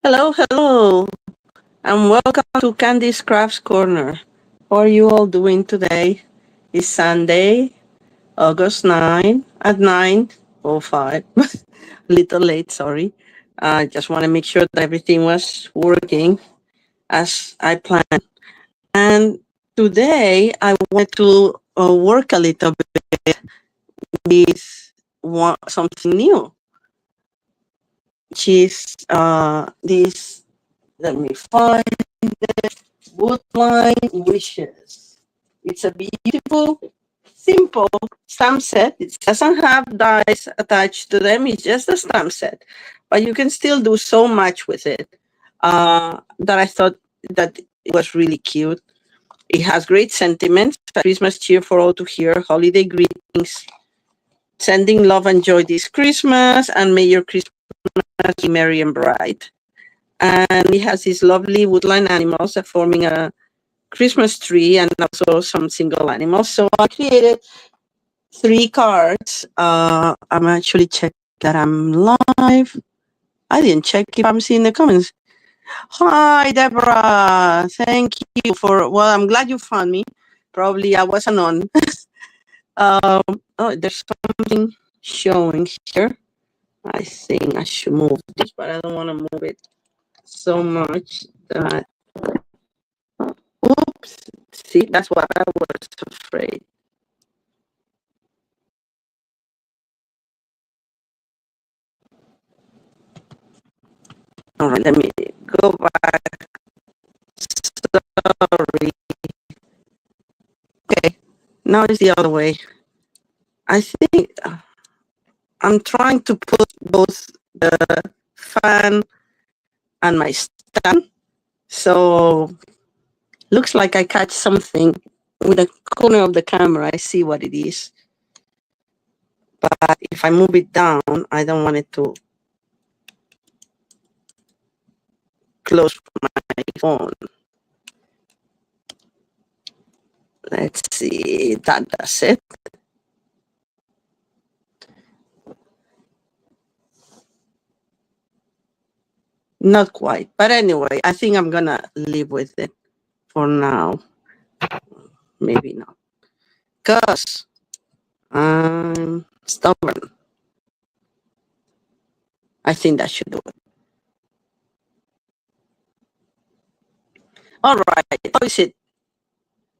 Hello, hello, and welcome to Candy's Crafts Corner. How are you all doing today? It's Sunday, August 9 at 9:05. Little late, sorry. I just want to make sure that everything was working as I planned. And today I want to work a little bit with something new, which is this. Let me find Woodland Wishes. It's a beautiful, simple stamp set. It doesn't have dies attached to them. It's just a stamp set, but you can still do so much with it. That I thought that it was really cute. It has great sentiments, Christmas cheer for all to hear, holiday greetings, sending love and joy this Christmas, and may your Christmas be merry and bright. And it has these lovely woodland animals that forming a Christmas tree and also some single animals. So I created three cards. I'm actually checking that I'm live. I didn't check if I'm seeing the comments. Hi, Deborah. Thank you for, well, I'm glad you found me. Probably I wasn't on. um, oh, there's something showing here. I think I should move this, but I don't want to move it so much that, oops, see, that's what I was afraid. All right, let me go back. Sorry. Okay, now it's the other way. I think I'm trying to put both the fan and my stand. So looks like I catch something with the corner of the camera. I see what it is. But if I move it down, I don't want it to close my phone. Let's see, that does it. Not quite. But anyway, I think I'm going to live with it for now. Maybe not. Because I'm stubborn. I think that should do it. All right. How is it?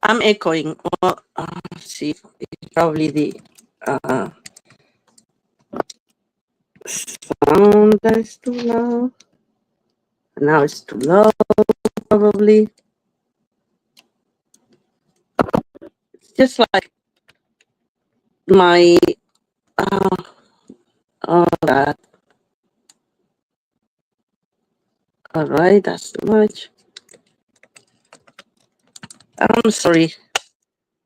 I'm echoing. Well, let's see. It's probably the sound that is too loud. Now it's too low, probably. It's just like my all that. All right, that's too much. I'm sorry.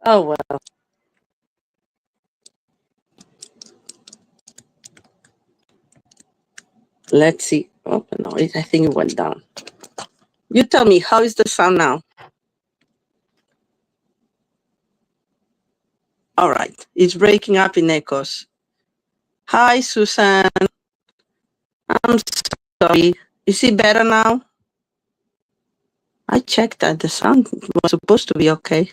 Oh well. Let's see. Oh no, I think it went down. You tell me, how is the sound now? All right, it's breaking up in echoes. Hi, Susan. I'm sorry. Is it better now? I checked that the sound was supposed to be okay.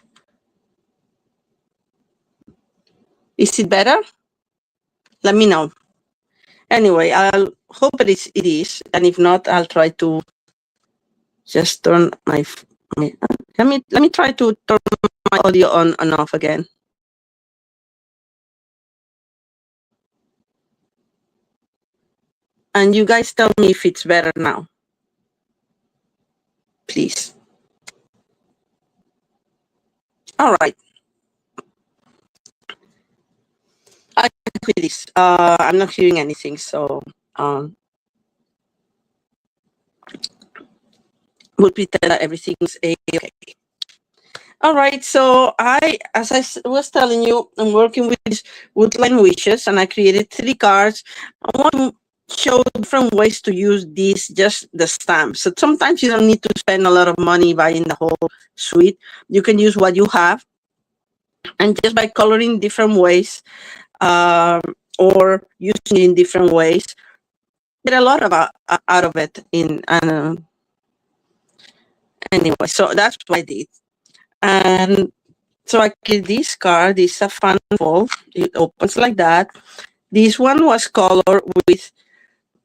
Is it better? Let me know. Anyway, I'll hope it is, and if not, I'll try to just turn my let me try to turn my audio on and off again. And you guys tell me if it's better now, please. All right. I with this. I'm not hearing anything, so we'll pretend that everything's okay. All right, so as I was telling you, I'm working with these Woodland Wishes, and I created three cards. I want to show different ways to use these, just the stamps. So sometimes you don't need to spend a lot of money buying the whole suite. You can use what you have, and just by coloring different ways, or using it in different ways, get a lot out of it in anyway. So that's what I did. And so I created this card. This is a fun fold. It opens like that. This one was colored with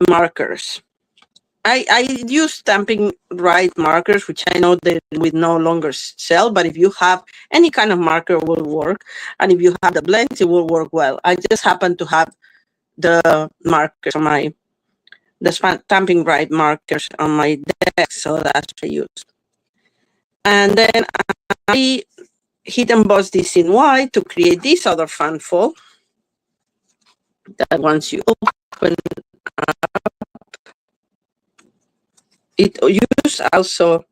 markers. I use Stampin' Right markers, which I know that we no longer sell, but if you have any kind of marker, it will work. And if you have the blends, it will work well. I just happen to have the markers on the Stampin' Right markers on my deck, so that's what I use. And then I hit emboss this in white to create this other fun fold that once you open it, use also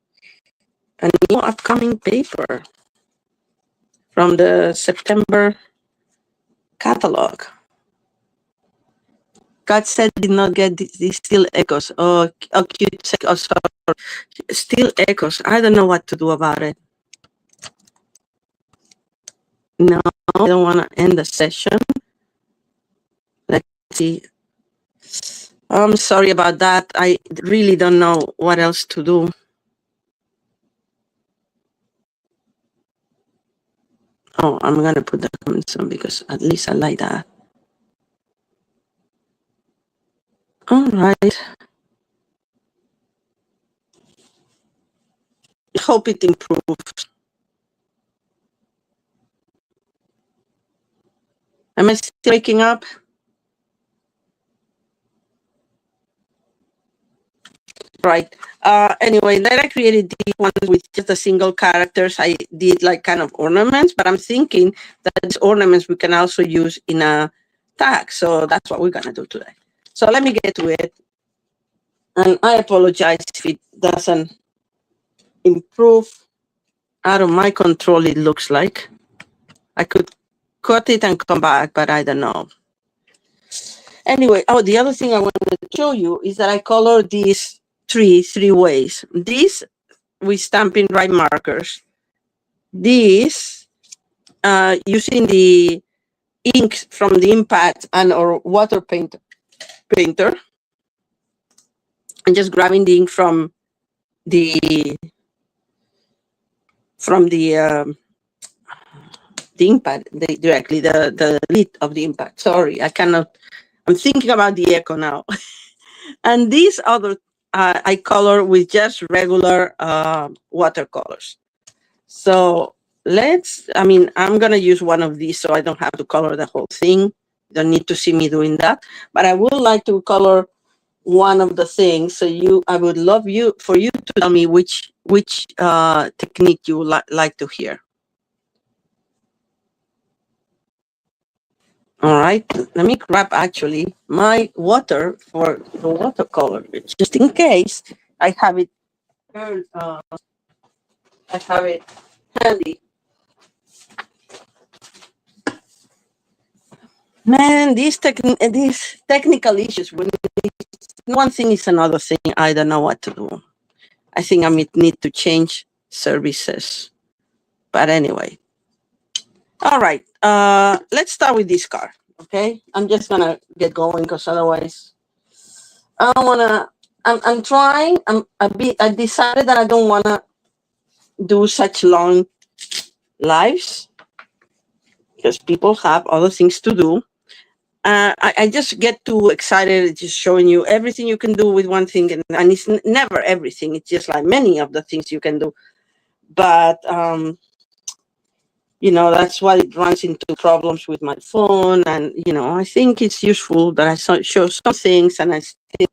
a new upcoming paper from the September catalog. God said did not get these still echoes. Oh, cute. Oh, sorry. Still echoes. I don't know what to do about it. No, I don't want to end the session. Let's see. I'm sorry about that. I really don't know what else to do. Oh, I'm going to put the comments on because at least I like that. All right. Hope it improves. Am I still waking up? Right. Anyway, then I created these ones with just the single characters. I did like kind of ornaments, but I'm thinking that these ornaments we can also use in a tag. So that's what we're going to do today. So let me get to it. And I apologize if it doesn't improve. Out of my control, it looks like. I could cut it and come back, but I don't know. Anyway, the other thing I wanted to show you is that I colored these three ways. This with Stampin' Right markers. This using the ink from the impact and or water painter, and just grabbing the ink from the impact directly, the lid of the impact. Sorry, I cannot. I'm thinking about the echo now. And these other I color with just regular watercolors. So I'm going to use one of these so I don't have to color the whole thing. You don't need to see me doing that. But I would like to color one of the things. So I would love for you to tell me which technique you would like to hear. All right, let me grab actually my water for the watercolor, just in case I have it. I have it handy. Man, these technical issues. When one thing is another thing, I don't know what to do. I think I need to change services. But anyway, all right. Let's start with this card. Okay, I'm just gonna get going because otherwise, I don't wanna. I'm trying. I decided that I don't wanna do such long lives because people have other things to do. I just get too excited just showing you everything you can do with one thing, and it's never everything. It's just like many of the things you can do. But that's why it runs into problems with my phone, and I think it's useful that I show some things, and I still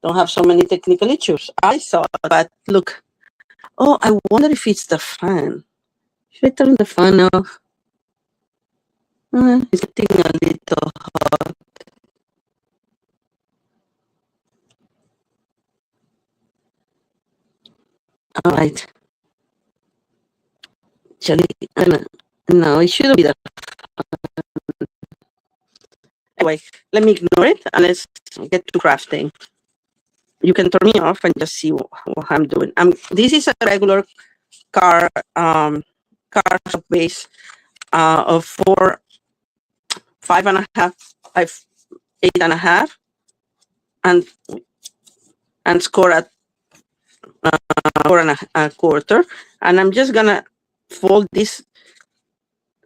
don't have so many technical issues. I thought, but look, I wonder if it's the fan. Should I turn the fan off? It's getting a little hot. All right. Actually, no, it shouldn't be that. Anyway, let me ignore it and let's get to crafting. You can turn me off and just see what I'm doing. This is a regular card base of 4, 5.5, 8.5, and score at 4 1/4. And I'm just gonna fold this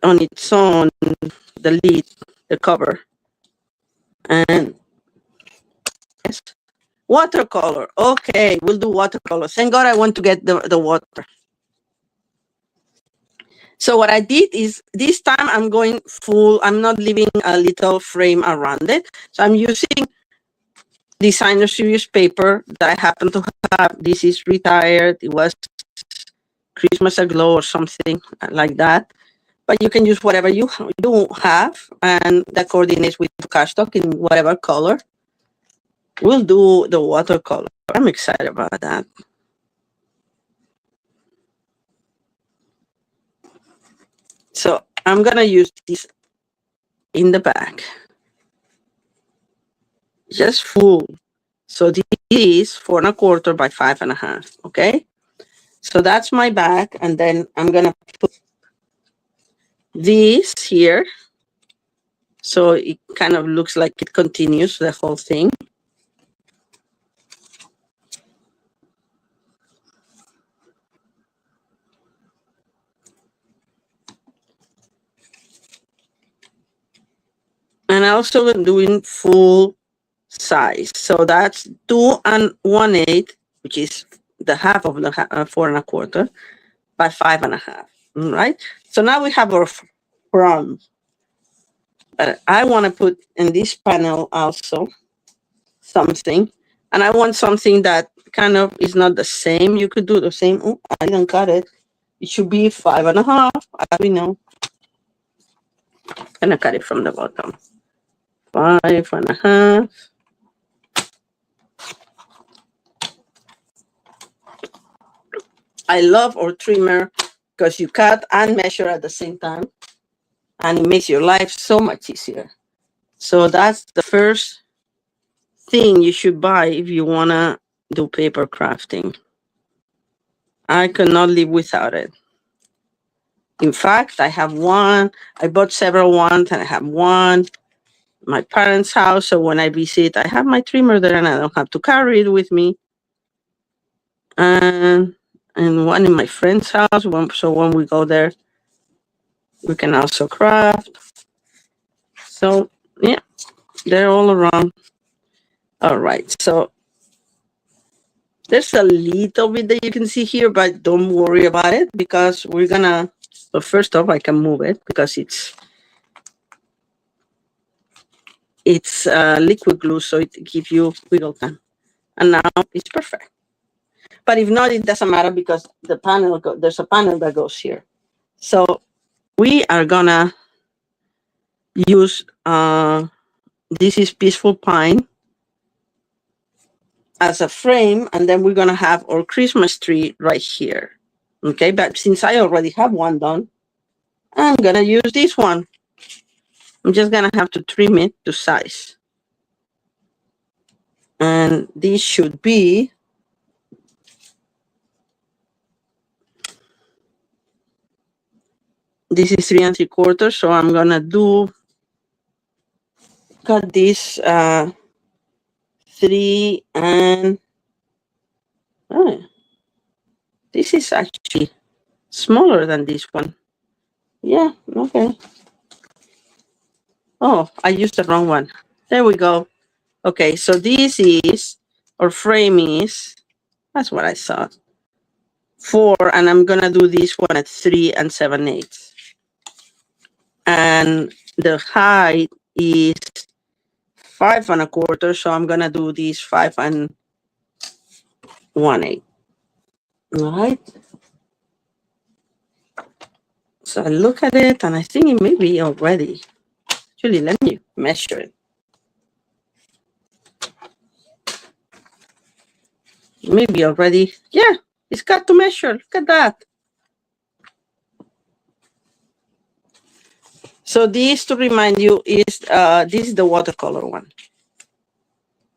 on its own, the lid, the cover. And yes, watercolor. Okay, we'll do watercolor. Thank God I want to get the water. So what I did is this time I'm going full, I'm not leaving a little frame around it. So I'm using designer series paper that I happen to have. This is retired. It was Christmas Aglow or something like that. But you can use whatever you have, and that coordinates with cardstock in whatever color. We'll do the watercolor. I'm excited about that. So I'm gonna use this in the back, just full. So this is 4 1/4 by 5 1/2. Okay. So that's my back, and then I'm gonna put this here, so it kind of looks like it continues the whole thing. And I also am doing full size. So that's 2 1/8, which is the half of the 4 1/4 by 5 1/2. Right. So now we have our front. But I want to put in this panel also something, and I want something that kind of is not the same. You could do the same. Oh, I didn't cut it. It should be 5 1/2, as we know. I'm gonna cut it from the bottom. 5 1/2. I love our trimmer because you cut and measure at the same time, and it makes your life so much easier. So that's the first thing you should buy if you wanna do paper crafting. I cannot live without it. In fact, I have one. I bought several ones, and I have one in my parents' house. So when I visit, I have my trimmer there, and I don't have to carry it with me. And one in my friend's house. So when we go there, we can also craft. So yeah, they're all around. All right. So there's a little bit that you can see here, but don't worry about it because we're gonna. Well, first off, I can move it because it's liquid glue, so it gives you wiggle time. And now it's perfect. But if not, it doesn't matter because there's a panel that goes here. So we are gonna use this is Peaceful Pine as a frame, and then we're gonna have our Christmas tree right here. Okay, but since I already have one done, I'm gonna use this one. I'm just gonna have to trim it to size. And this should be this is 3 3/4, so I'm gonna cut this 3 and this is actually smaller than this one. Yeah, okay. Oh, I used the wrong one. There we go. Okay, so this is, or frame is, that's what I thought. 4, and I'm gonna do this one at 3 7/8. And the height is 5 1/4, so I'm gonna do this 5 1/8. All right. So I look at it, and I think it may be already. Actually, let me measure it. Maybe already. Yeah, it's got to measure. Look at that. So this, to remind you, is this is the watercolor one.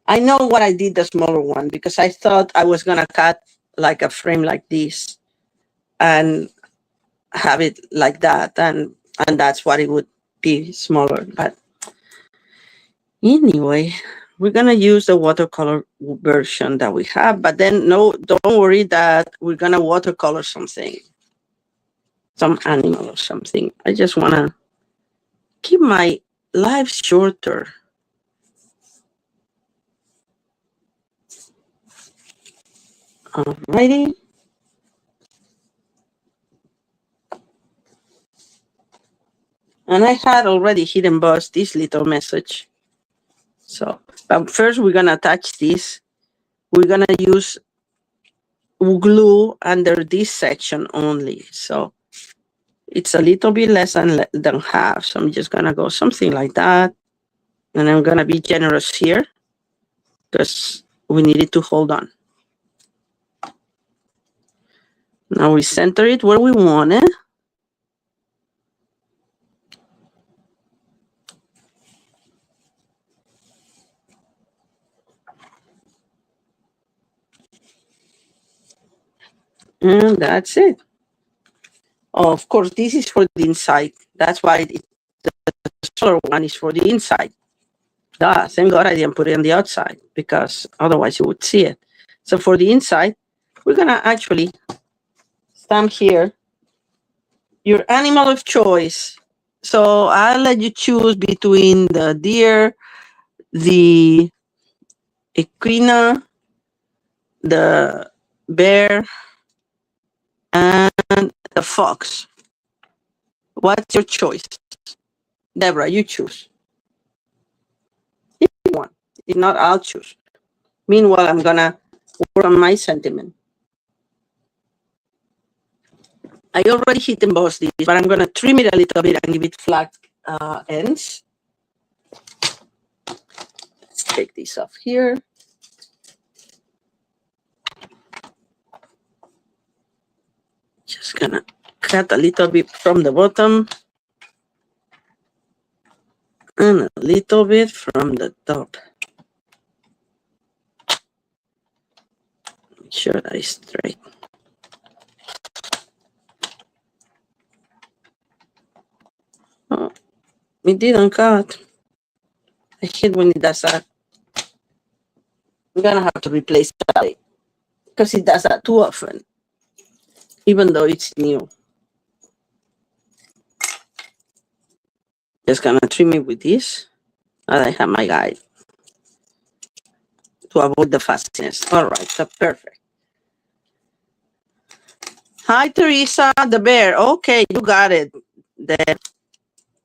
I know what I did the smaller one because I thought I was gonna cut like a frame like this and have it like that, and that's what it would be smaller. But anyway, We're gonna use the watercolor version that we have, but then no, don't worry that we're gonna watercolor something, some animal or something. I just wanna keep my life shorter. Alrighty. And I had already hit emboss this little message. So, but first we're gonna attach this. We're gonna use glue under this section only. So it's a little bit less than half. So I'm just gonna go something like that. And I'm gonna be generous here because we need it to hold on. Now we center it where we want it. And that's it. Oh, of course, this is for the inside. That's why the solar one is for the inside. Thank God I didn't put it on the outside because otherwise you would see it. So for the inside, we're gonna actually stamp here your animal of choice. So I'll let you choose between the deer, the equina, the bear, and the fox. What's your choice? Deborah, you choose. If you want. If not, I'll choose. Meanwhile, I'm gonna work on my sentiment. I already hit emboss this, but I'm gonna trim it a little bit and give it flat ends. Let's take this off here. Just gonna cut a little bit from the bottom and a little bit from the top. Make sure that is straight. Oh, it didn't cut. I hate when it does that. I'm gonna have to replace that because it does that too often, even though it's new. Just gonna trim it with this, and I have my guide to avoid the fastness. All right, so perfect. Hi, Teresa, the bear. Okay, you got it. Then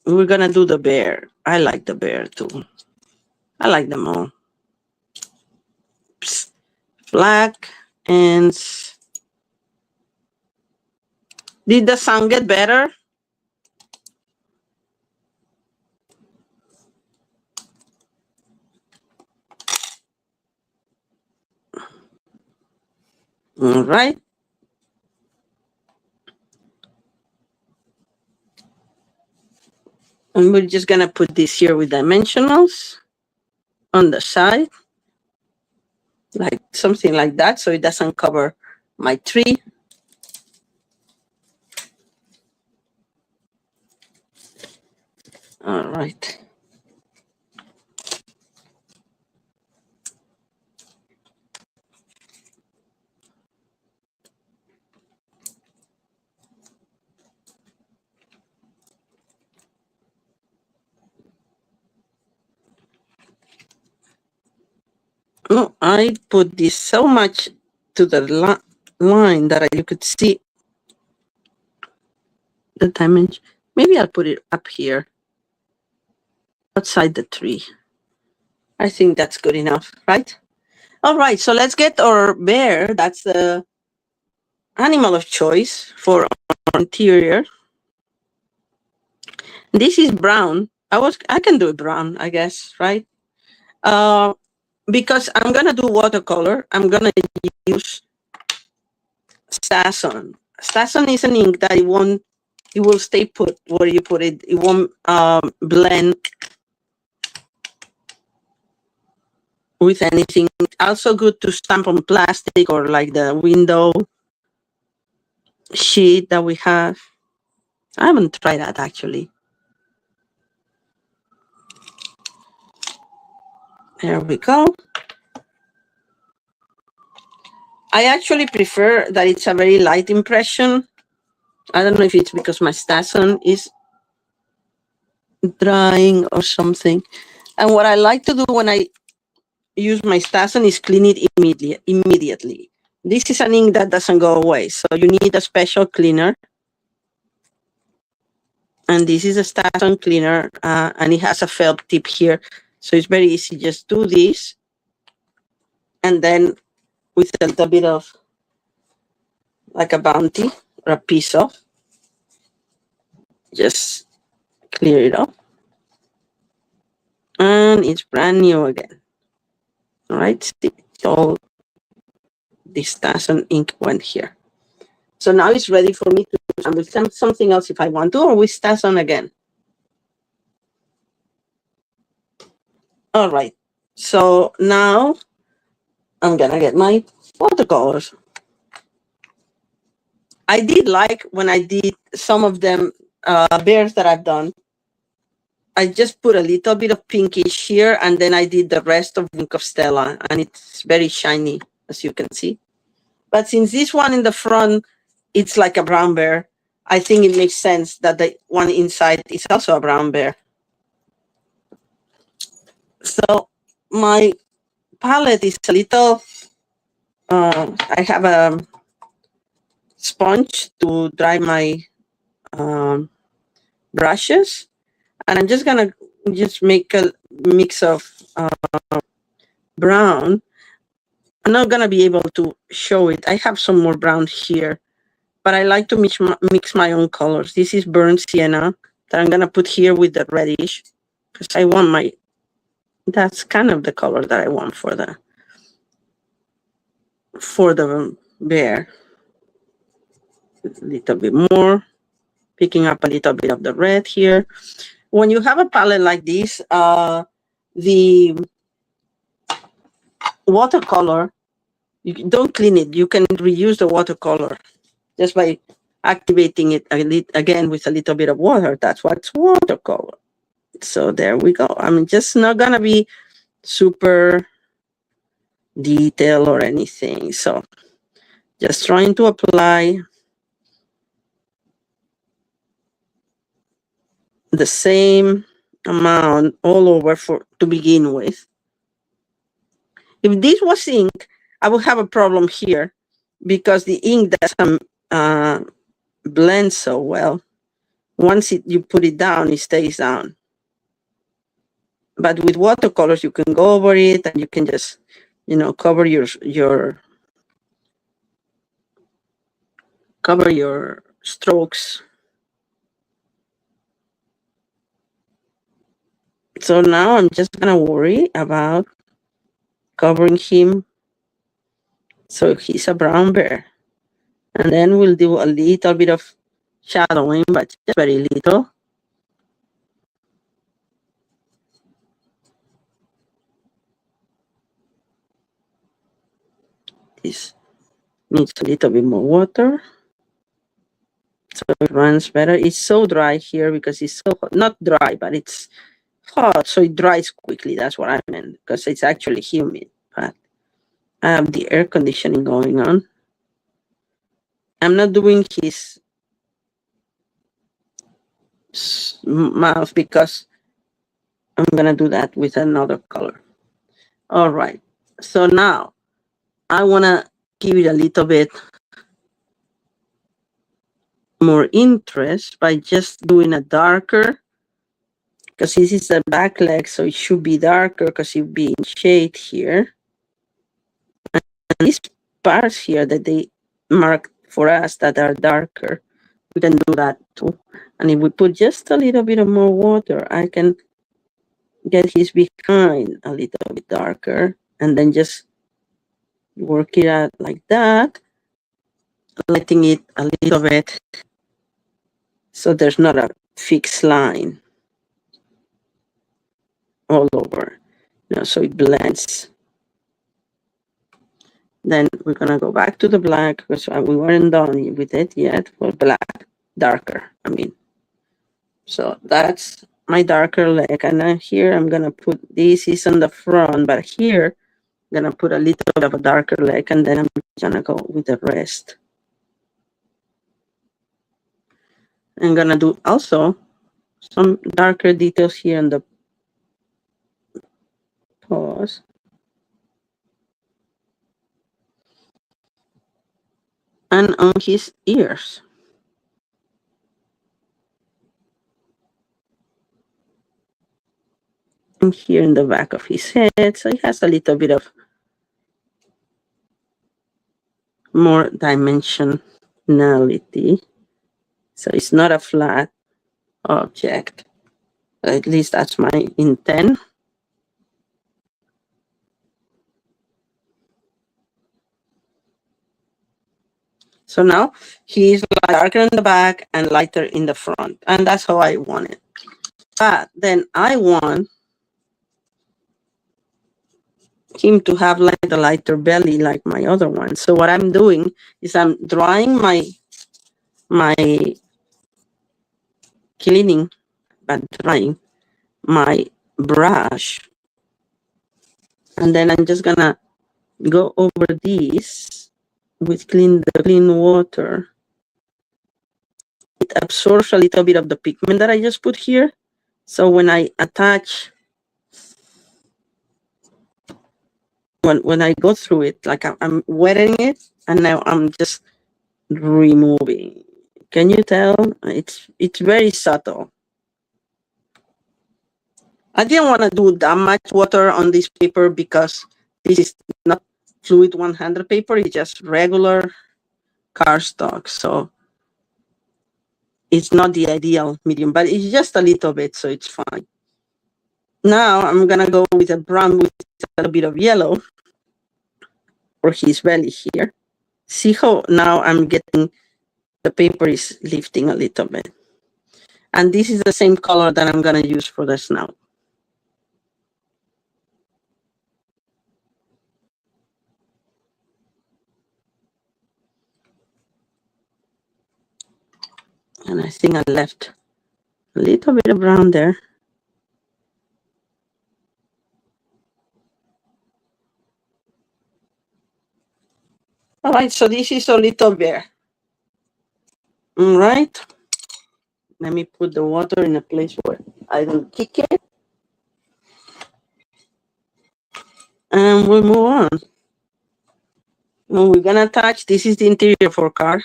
we're gonna do the bear. I like the bear too. I like them all. Psst. Black and did the sound get better? All right. And we're just gonna put this here with dimensionals on the side, like something like that, so it doesn't cover my tree. All right. Oh, I put this so much to the line that you could see the dimension. Maybe I'll put it up here outside the tree. I think that's good enough, right? All right, so let's get our bear. That's the animal of choice for our interior. This is brown. I can do it brown, I guess, right? Because I'm gonna do watercolor, I'm gonna use Sasson. Sasson is an ink that it will stay put where you put it. It won't blend with anything. Also good to stamp on plastic or like the window sheet that we have. I haven't tried that actually. There we go. I actually prefer that it's a very light impression. I don't know if it's because my Stasson is drying or something. And what I like to do when I use my Stasson is clean it immediately. This is an ink that doesn't go away, so you need a special cleaner. And this is a Stasson cleaner, and it has a felt tip here. So it's very easy. Just do this, and then with a little bit of like a bounty or a piece of, just clear it up. And it's brand new again. All right, see, all this Stasson ink went here. So now it's ready for me to do something else if I want to, or with Stasson again. All right, so now I'm gonna get my watercolors. I did like when I did some of them bears that I've done. I just put a little bit of pinkish here, and then I did the rest of ink of Stella, and it's very shiny, as you can see. But since this one in the front, it's like a brown bear, I think it makes sense that the one inside is also a brown bear. So my palette is a little, I have a sponge to dry my brushes, and I'm just gonna just make a mix of brown. I'm not gonna be able to show it. I have some more brown here, but I like to mix my own colors. This is burnt sienna that I'm gonna put here with the reddish, because I want my, that's kind of the color that I want for the bear. A little bit more, picking up a little bit of the red here. When you have a palette like this, the watercolor, you don't clean it. You can reuse the watercolor just by activating it again with a little bit of water. That's what's watercolor. So there we go. I'm just not gonna be super detailed or anything. So just trying to apply the same amount all over to begin with. If this was ink, I would have a problem here because the ink doesn't blend so well. Once you put it down, it stays down. But with watercolors, you can go over it and you can just, cover your strokes. So now I'm just gonna worry about covering him so he's a brown bear. And then we'll do a little bit of shadowing, but just very little. This needs a little bit more water so it runs better. It's so dry here because it's so hot. Not dry, but it's hot, so it dries quickly. That's what I meant, because it's actually humid. But I have the air conditioning going on. I'm not doing his mouth because I'm gonna do that with another color. All right, so now I wanna give it a little bit more interest by just doing a darker, because this is the back leg, so it should be darker because it will be in shade here. And these parts here that they mark for us that are darker, we can do that too. And if we put just a little bit of more water, I can get his behind a little bit darker and then just work it out like that, letting it a little bit so there's not a fixed line all over, so it blends. Then we're gonna go back to the black because we weren't done with it yet. Well, black, darker, I mean. So that's my darker leg, and then here I'm gonna put, this is on the front, but here I'm gonna put a little bit of a darker leg, and then I'm gonna go with the rest. I'm gonna do also some darker details here on the paws. And on his ears. And here in the back of his head. So he has a little bit of more dimensionality. So it's not a flat object. At least that's my intent. So now he's darker in the back and lighter in the front. And that's how I want it. But then I want him to have like the lighter belly like my other one. So what I'm doing is I'm drying my cleaning, but drying my brush. And then I'm just gonna go over this with clean water. It absorbs a little bit of the pigment that I just put here. So when I attach, when I go through it, like I'm wetting it, and now I'm just removing. Can you tell? It's very subtle. I didn't want to do that much water on this paper because this is not fluid 100 paper. It's just regular cardstock. So it's not the ideal medium, but it's just a little bit, so it's fine. Now I'm going to go with a brown with a little bit of yellow for his belly here. See how now I'm getting, the paper is lifting a little bit. And this is the same color that I'm going to use for the snout. And I think I left a little bit of brown there. All right, so this is a little bear. All right. Let me put the water in a place where I don't kick it. And we'll move on. Now we're gonna attach, this is the interior for car.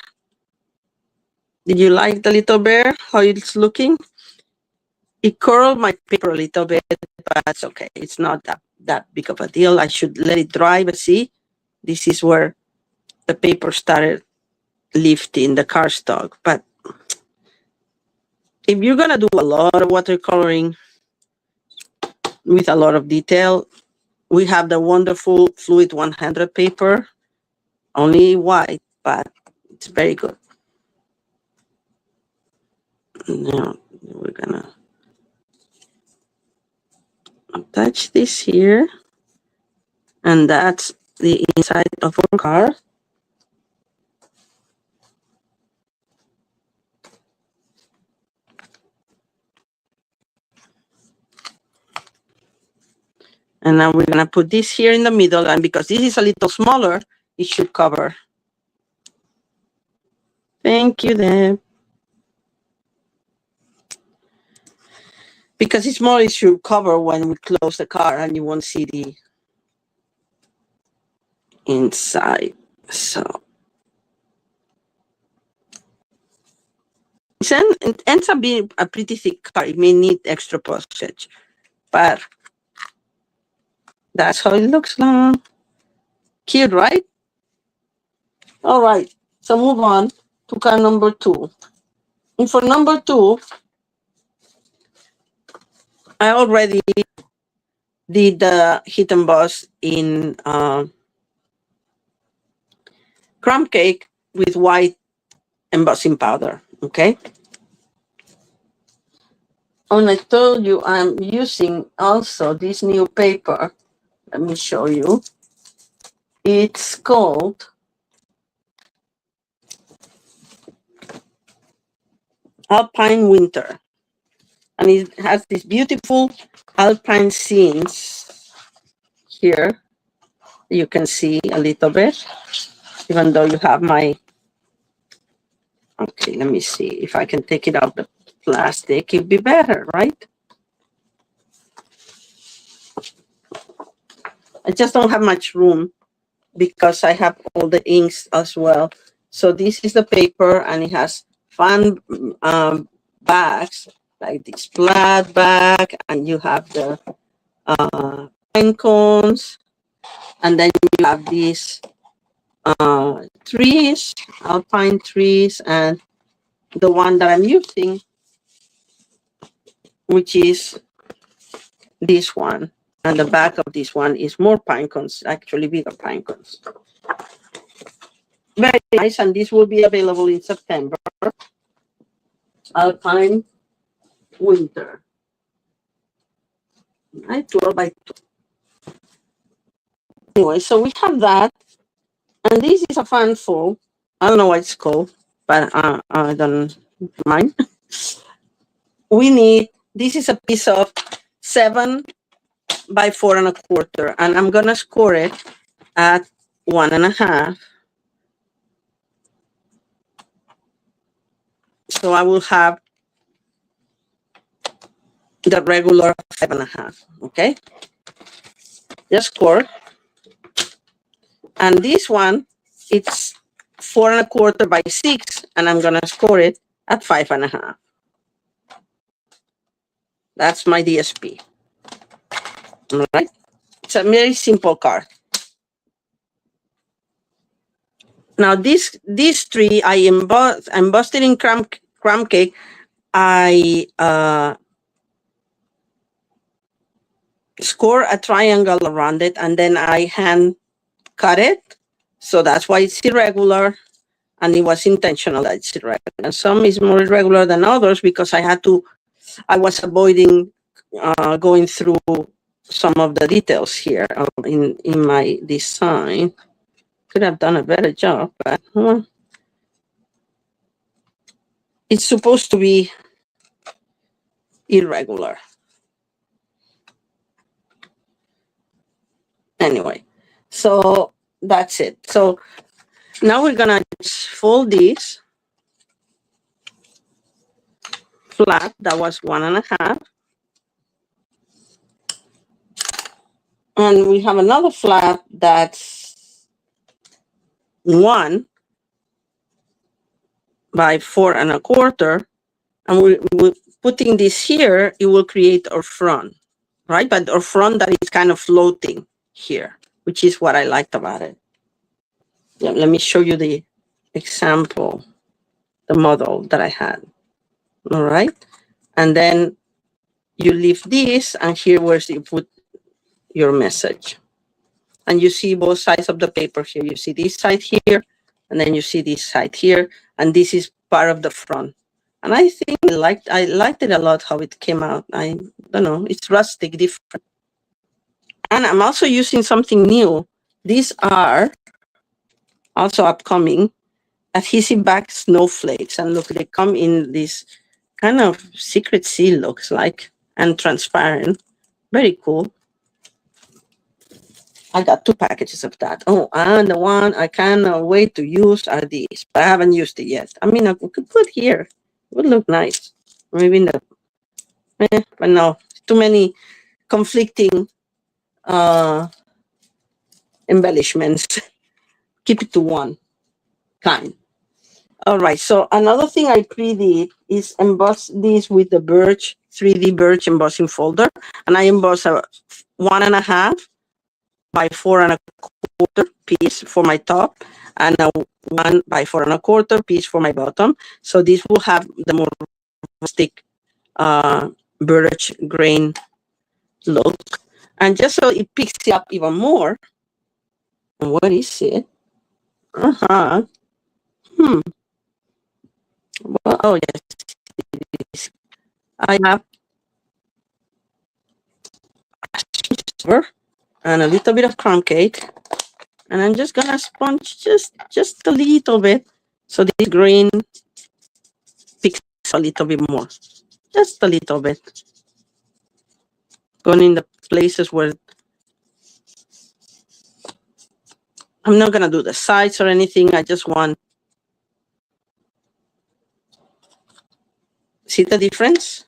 Did you like the little bear, how it's looking? It curled my paper a little bit, but it's okay. It's not that big of a deal. I should let it dry, but see, this is where the paper started lifting the cardstock. But if you're gonna do a lot of watercoloring with a lot of detail, we have the wonderful Fluid 100 paper, only white, but it's very good. Now we're gonna attach this here, and that's the inside of our card. And now we're gonna put this here in the middle, and because this is a little smaller, it should cover. Thank you, Deb. Because it's small, it should cover when we close the card, and you won't see the inside. So it ends up being a pretty thick card. It may need extra postage, but that's how it looks like. Cute, right? All right, so move on to card number 2. And for number 2, I already did the hit emboss in crumb cake with white embossing powder, okay? And I told you I'm using also this new paper. Let me show you. It's called Alpine Winter. And it has these beautiful alpine scenes here. You can see a little bit, even though you have my, okay, let me see if I can take it out the plastic. It'd be better, right? I just don't have much room because I have all the inks as well. So this is the paper, and it has fun bags, like this plaid bag, and you have the pine cones, and then you have these trees, alpine trees, and the one that I'm using, which is this one. And the back of this one is more pine cones, actually bigger pine cones. Very nice, and this will be available in September. Alpine winter. Right, 12 by 2. Anyway, so we have that, and this is a fan fold. I don't know what it's called, but I don't mind. We need, this is a piece of 7 by 4 1/4, and I'm gonna score it at 1.5. So I will have the regular 5.5. Okay, just score. And this one, it's 4 1/4 by 6, and I'm gonna score it at 5.5. That's my DSP. All right, it's a very simple card. Now this tree I embossed it in crumb cake. I score a triangle around it, and then I hand cut it. So that's why it's irregular, and it was intentional that it's irregular. And some is more irregular than others because I was avoiding going through some of the details here in my design. Could have done a better job, but it's supposed to be irregular. Anyway, so that's it. So now we're gonna just fold this flat. That was 1.5. And we have another flat that's 1 by 4 1/4. And we're putting this here, it will create our front, right? But our front that is kind of floating here, which is what I liked about it. Yeah, let me show you the example, the model that I had. All right. And then you leave this, and here where you put your message. And you see both sides of the paper here. You see this side here, and then you see this side here, and this is part of the front. And I think I liked it a lot how it came out. I don't know, it's rustic, different. And I'm also using something new. These are also upcoming adhesive back snowflakes, and look, they come in this kind of secret seal, looks like, and transparent. Very cool. I got 2 packages of that. Oh, and the one I cannot wait to use are these, but I haven't used it yet. I mean, I could put here. It would look nice. Maybe in the, but no, too many conflicting embellishments. Keep it to one kind. All right, so another thing I pre-did is emboss this with the birch, 3D birch embossing folder. And I emboss a 1.5 by 4 1/4 piece for my top, and a 1 by 4 1/4 piece for my bottom. So this will have the more rustic birch grain look. And just so it picks it up even more, what is it? Well, oh yes, I have silver and a little bit of crumb cake, and I'm just gonna sponge just a little bit, so this green picks a little bit more. just a little bit. Going in the places where I'm not gonna do the sides or anything. I just want, see the difference?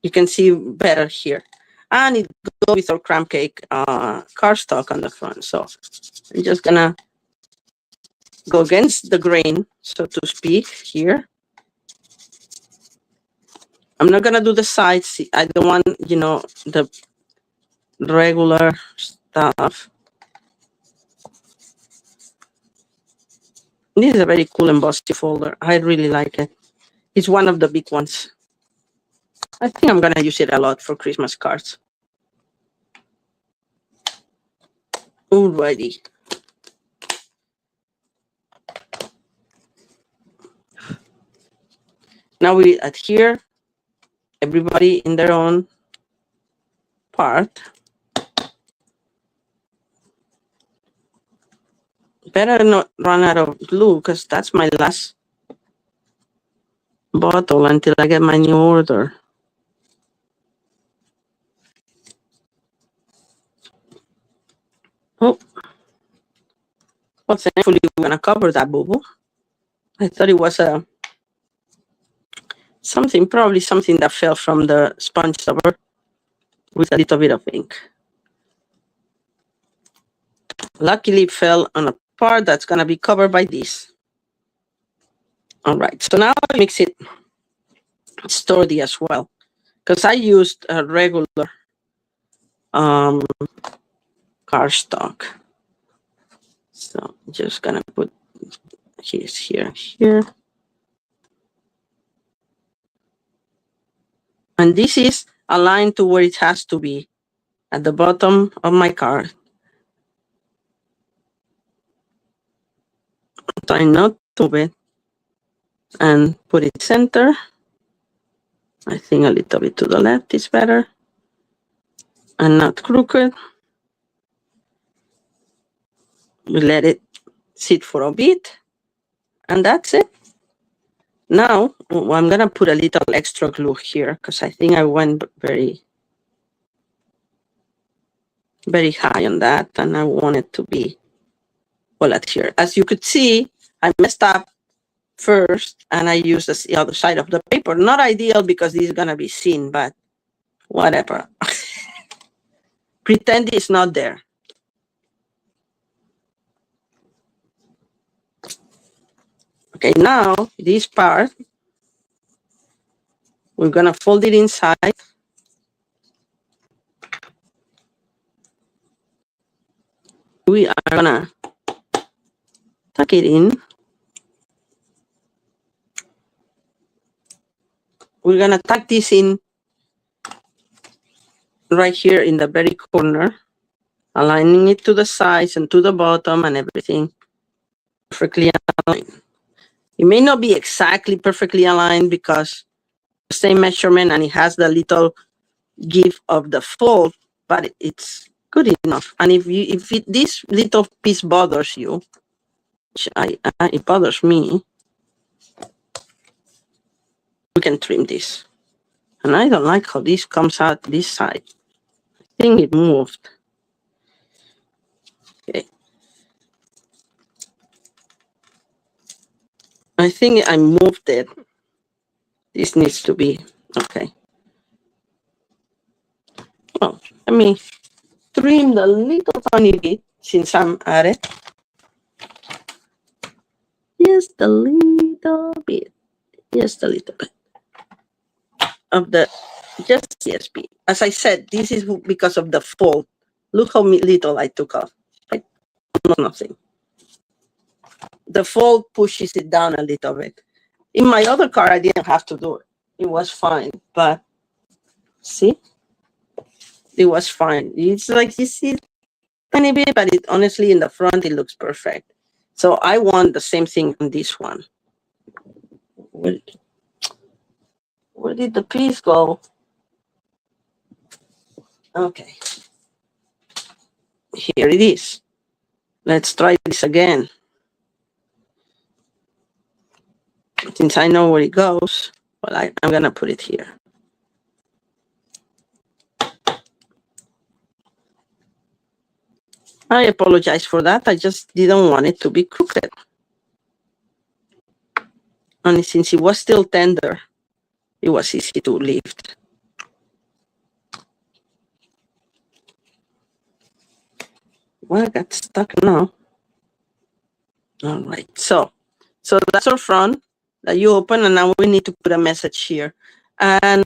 You can see better here. And it goes with our crumb cake cardstock on the front. So I'm just gonna go against the grain, so to speak, here. I'm not gonna do the sides. I don't want, the regular stuff. This is a very cool embossing folder. I really like it. It's one of the big ones. I think I'm gonna use it a lot for Christmas cards. Alrighty. Now we adhere everybody in their own part. Better not run out of glue because that's my last bottle until I get my new order. Oh, well, thankfully we're gonna cover that boo-boo. I thought it was probably something that fell from the sponge cover with a little bit of ink. Luckily, it fell on a part that's gonna be covered by this. All right, so now I mix it sturdy as well, because I used a regular cardstock. So just gonna put his here. And this is aligned to where it has to be, at the bottom of my card. Try not to move it and put it center. I think a little bit to the left is better. And not crooked. We let it sit for a bit. And that's it. Now, I'm going to put a little extra glue here because I think I went very, very high on that. And I want it to be well adhered. As you could see, I messed up first and I used the other side of the paper. Not ideal because this is going to be seen, but whatever. Pretend it's not there. Okay, now this part, we're going to fold it inside. We are going to tuck it in. We're going to tuck this in right here in the very corner, aligning it to the sides and to the bottom and everything perfectly aligned. It may not be exactly perfectly aligned because the same measurement and it has the little give of the fold, but it's good enough. And if this little piece bothers you, which it bothers me, we can trim this. And I don't like how this comes out this side. I think it moved. Okay. I think I moved it. This needs to be okay. Well, let me trim the little tiny bit since I'm at it. Just a little bit. Just a little bit of the just CSP. As I said, this is because of the fold. Look how little I took off. Like nothing. The fold pushes it down a little bit. In my other car, I didn't have to do it. It was fine. But see, it was fine. It's like you see tiny bit, but it honestly in the front it looks perfect. So I want the same thing on this one. Where did the piece go? Okay. Here it is. Let's try this again. Since I know where it goes, well, I'm gonna put it here. I apologize for that. I just didn't want it to be crooked. And since it was still tender, it was easy to lift. Well, I got stuck now. All right, so that's our front that you open, and now we need to put a message here. And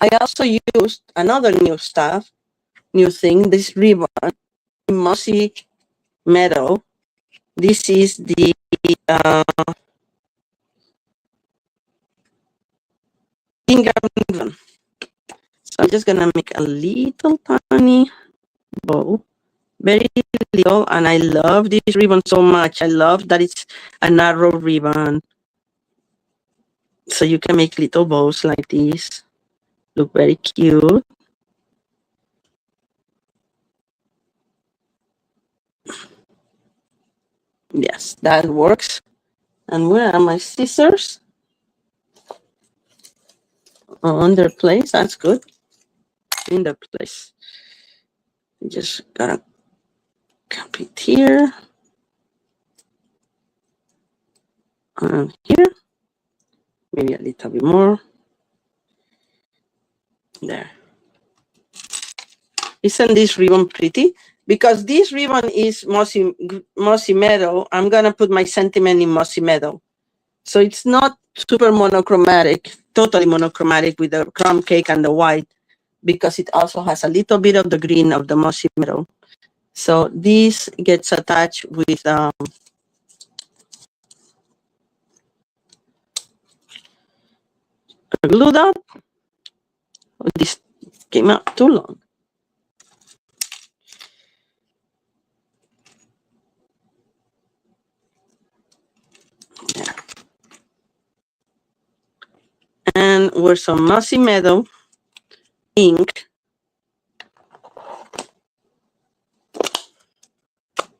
I also used another new thing, this ribbon, mossy meadow. This is the Ingram ribbon. So I'm just gonna make a little tiny bow, very little, and I love this ribbon so much. I love that it's a narrow ribbon. So you can make little bows like this. Look very cute. Yes, that works. And where are my scissors? On their place. That's good. In their place. Just gotta copy it here. And here. Maybe a little bit more. There. Isn't this ribbon pretty? Because this ribbon is mossy meadow, I'm gonna put my sentiment in mossy meadow. So it's not super monochromatic, totally monochromatic with the crumb cake and the white, because it also has a little bit of the green of the mossy meadow. So this gets attached with a glue dot. Oh, this came out too long. Yeah. And with some mossy meadow ink.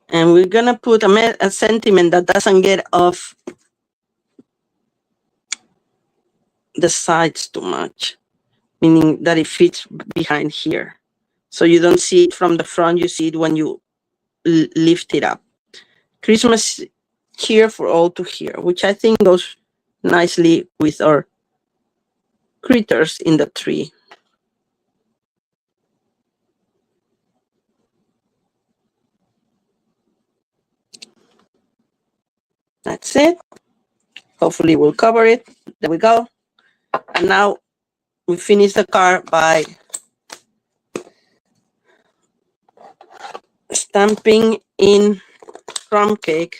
And we're gonna put a sentiment that doesn't get off the sides too much, meaning that it fits behind here. So you don't see it from the front, you see it when you lift it up. Christmas cheer for all to hear, which I think goes nicely with our critters in the tree. That's it. Hopefully we'll cover it. There we go. And now we finish the card by stamping in crumb cake.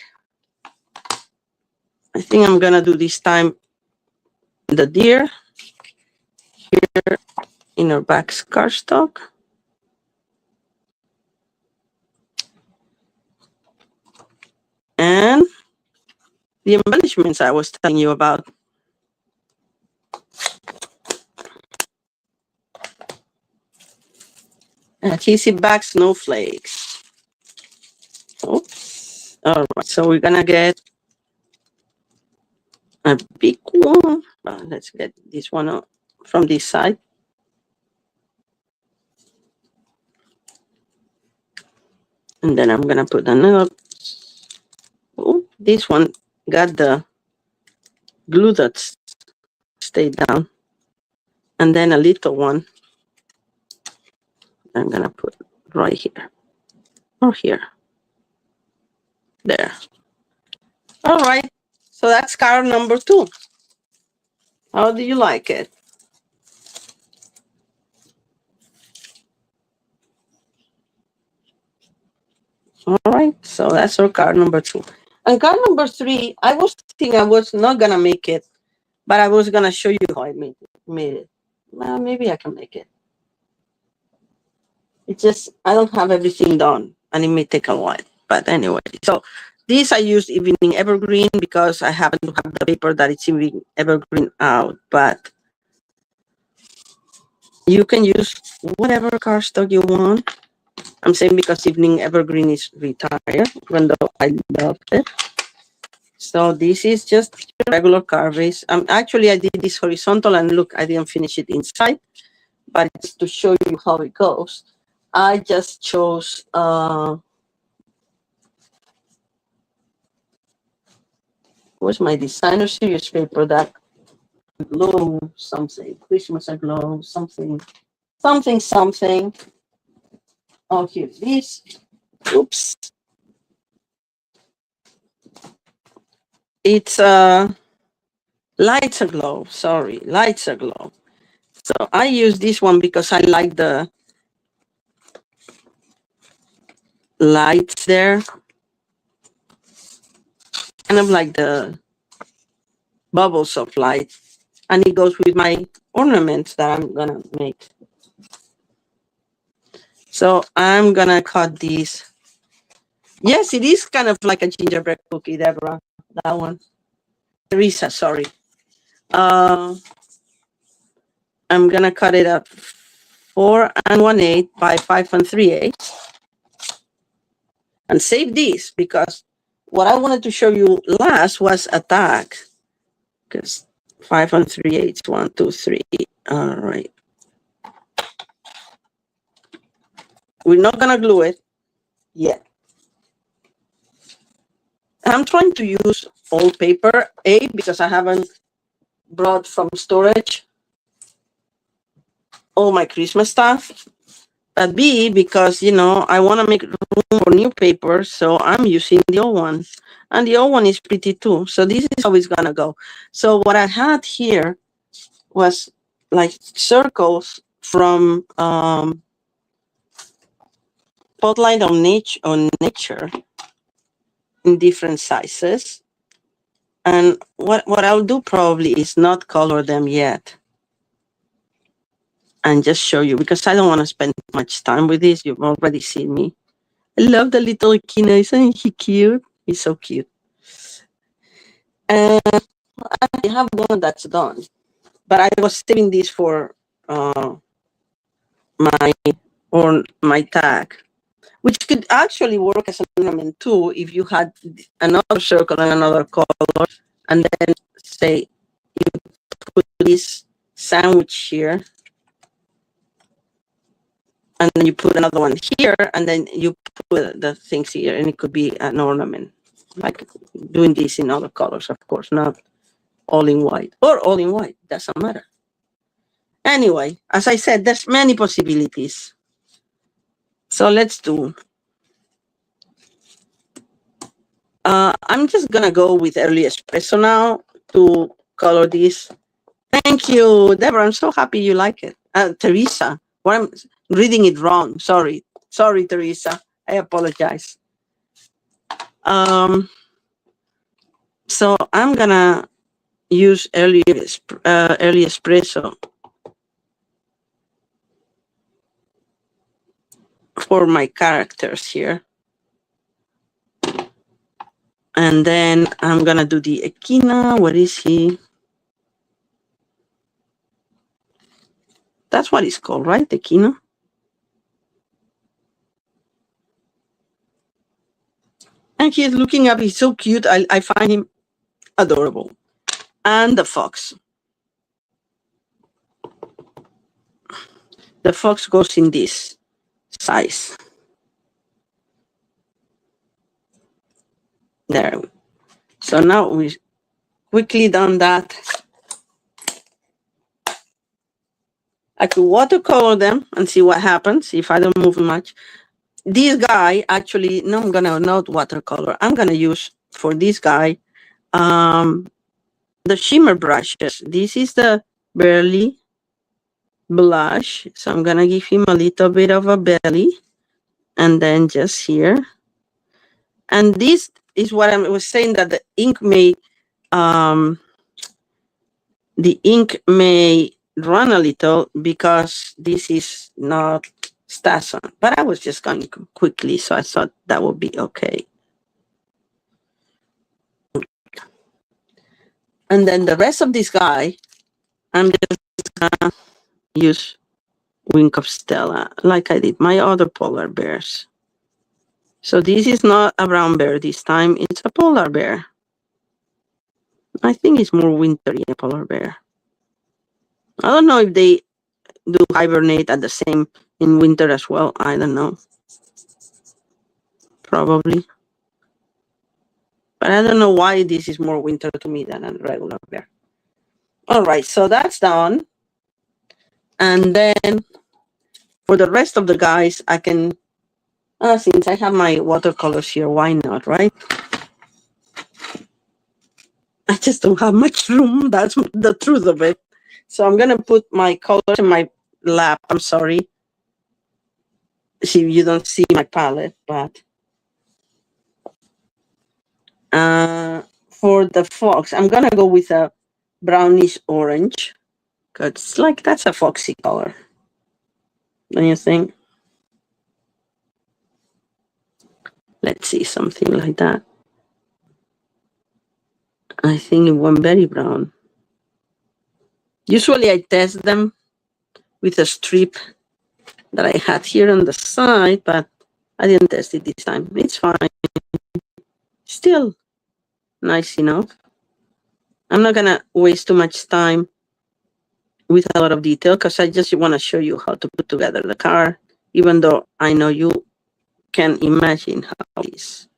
I think I'm gonna do this time the deer here in our back cardstock. And the embellishments I was telling you about. Adhesive back snowflakes. Oops. All right, so we're gonna get a big one. Let's get this one from this side. And then I'm gonna put another. Oh, this one got the glue that stayed down. And then a little one I'm gonna put right here or here. There. All right. So that's card number 2. How do you like it? All right. So that's our card number 2. And card number 3, I was thinking I was not gonna make it, but I was gonna show you how I made it. Well, maybe I can make it. It's just I don't have everything done, and it may take a while. But anyway, so this I used evening evergreen because I happen to have the paper that it's evening evergreen out. But you can use whatever cardstock you want. I'm saying because evening evergreen is retired, even though I love it. So this is just regular carvings. Actually, I did this horizontal, and look, I didn't finish it inside, but it's to show you how it goes. I just chose what's my designer series paper, that glow something, Christmas aglow something, something. Oh, here this. Oops. It's lights aglow. Sorry, lights aglow. So I use this one because I like the lights there, kind of like the bubbles of light, and it goes with my ornaments that I'm gonna make. So I'm gonna cut these. Yes, it is kind of like a gingerbread cookie, Deborah. That one. Teresa, sorry. I'm gonna cut it up 4 1/8 by 5 3/8, and save this because what I wanted to show you last was a tag. Because 5 3/8, 1, 2, 3. All right. We're not gonna glue it yet. I'm trying to use old paper, A, because I haven't brought from storage all my Christmas stuff. But B, because, I want to make room for new paper, so I'm using the old one. And the old one is pretty too. So this is how it's going to go. So what I had here was like circles from Spotlight on Nature in different sizes. And what I'll do probably is not color them yet and just show you, because I don't want to spend much time with this. You've already seen me. I love the little Kino. Isn't he cute? He's so cute. And I have one that's done, but I was saving this for my tag, which could actually work as an ornament too if you had another circle and another color, and then say you put this sandwich here, and then you put another one here, and then you put the things here, and it could be an ornament. Like doing this in other colors, of course, not all in white, or all in white, doesn't matter. Anyway, as I said, there's many possibilities. So let's do. I'm just gonna go with early espresso now to color this. Thank you, Deborah. I'm so happy you like it. Teresa, I'm reading it wrong. Sorry, Teresa. I apologize. So I'm gonna use early espresso for my characters here. And then I'm gonna do the Echina. Where is he? That's what it's called, right? Echina. And he's looking up. He's so cute. I find him adorable. And the fox. The fox goes in this size. There. So now we quickly done that. I could watercolor them and see what happens if I don't move much. This guy, actually, no, I'm gonna not watercolor. I'm gonna use for this guy the shimmer brushes. This is the Burley blush. So I'm gonna give him a little bit of a belly, and then just here. And this is what I was saying, that the ink may run a little because this is not Stasson. But I was just going quickly, so I thought that would be okay. And then the rest of this guy, I'm just gonna use Wink of Stella, like I did my other polar bears. So this is not a brown bear this time, it's a polar bear. I think it's more wintry, a polar bear. I don't know if they do hibernate at the same in winter as well. I don't know. Probably. But I don't know why this is more winter to me than a regular bear. All right, so that's done. And then for the rest of the guys, I can, since I have my watercolors here, why not, right? I just don't have much room. That's the truth of it. So I'm going to put my colors in my lap. I'm sorry. See, you don't see my palette, but for the fox, I'm going to go with a brownish orange. Because it's like, that's a foxy color. Don't you think? Let's see, something like that. I think it went very brown. Usually I test them with a strip that I had here on the side, but I didn't test it this time. It's fine. Still nice enough. I'm not gonna waste too much time with a lot of detail because I just want to show you how to put together the card, even though I know you can imagine how it is.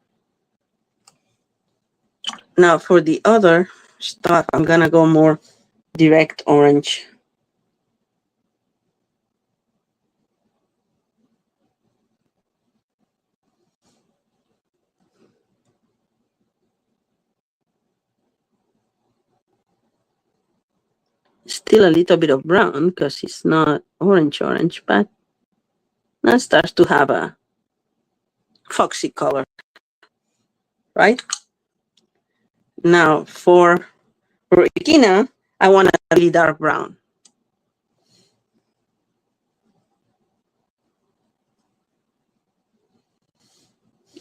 Now for the other stuff, I'm gonna go more direct orange. Still a little bit of brown because it's not orange, but now it starts to have a foxy color, right? Now for Echina, I want a really dark brown.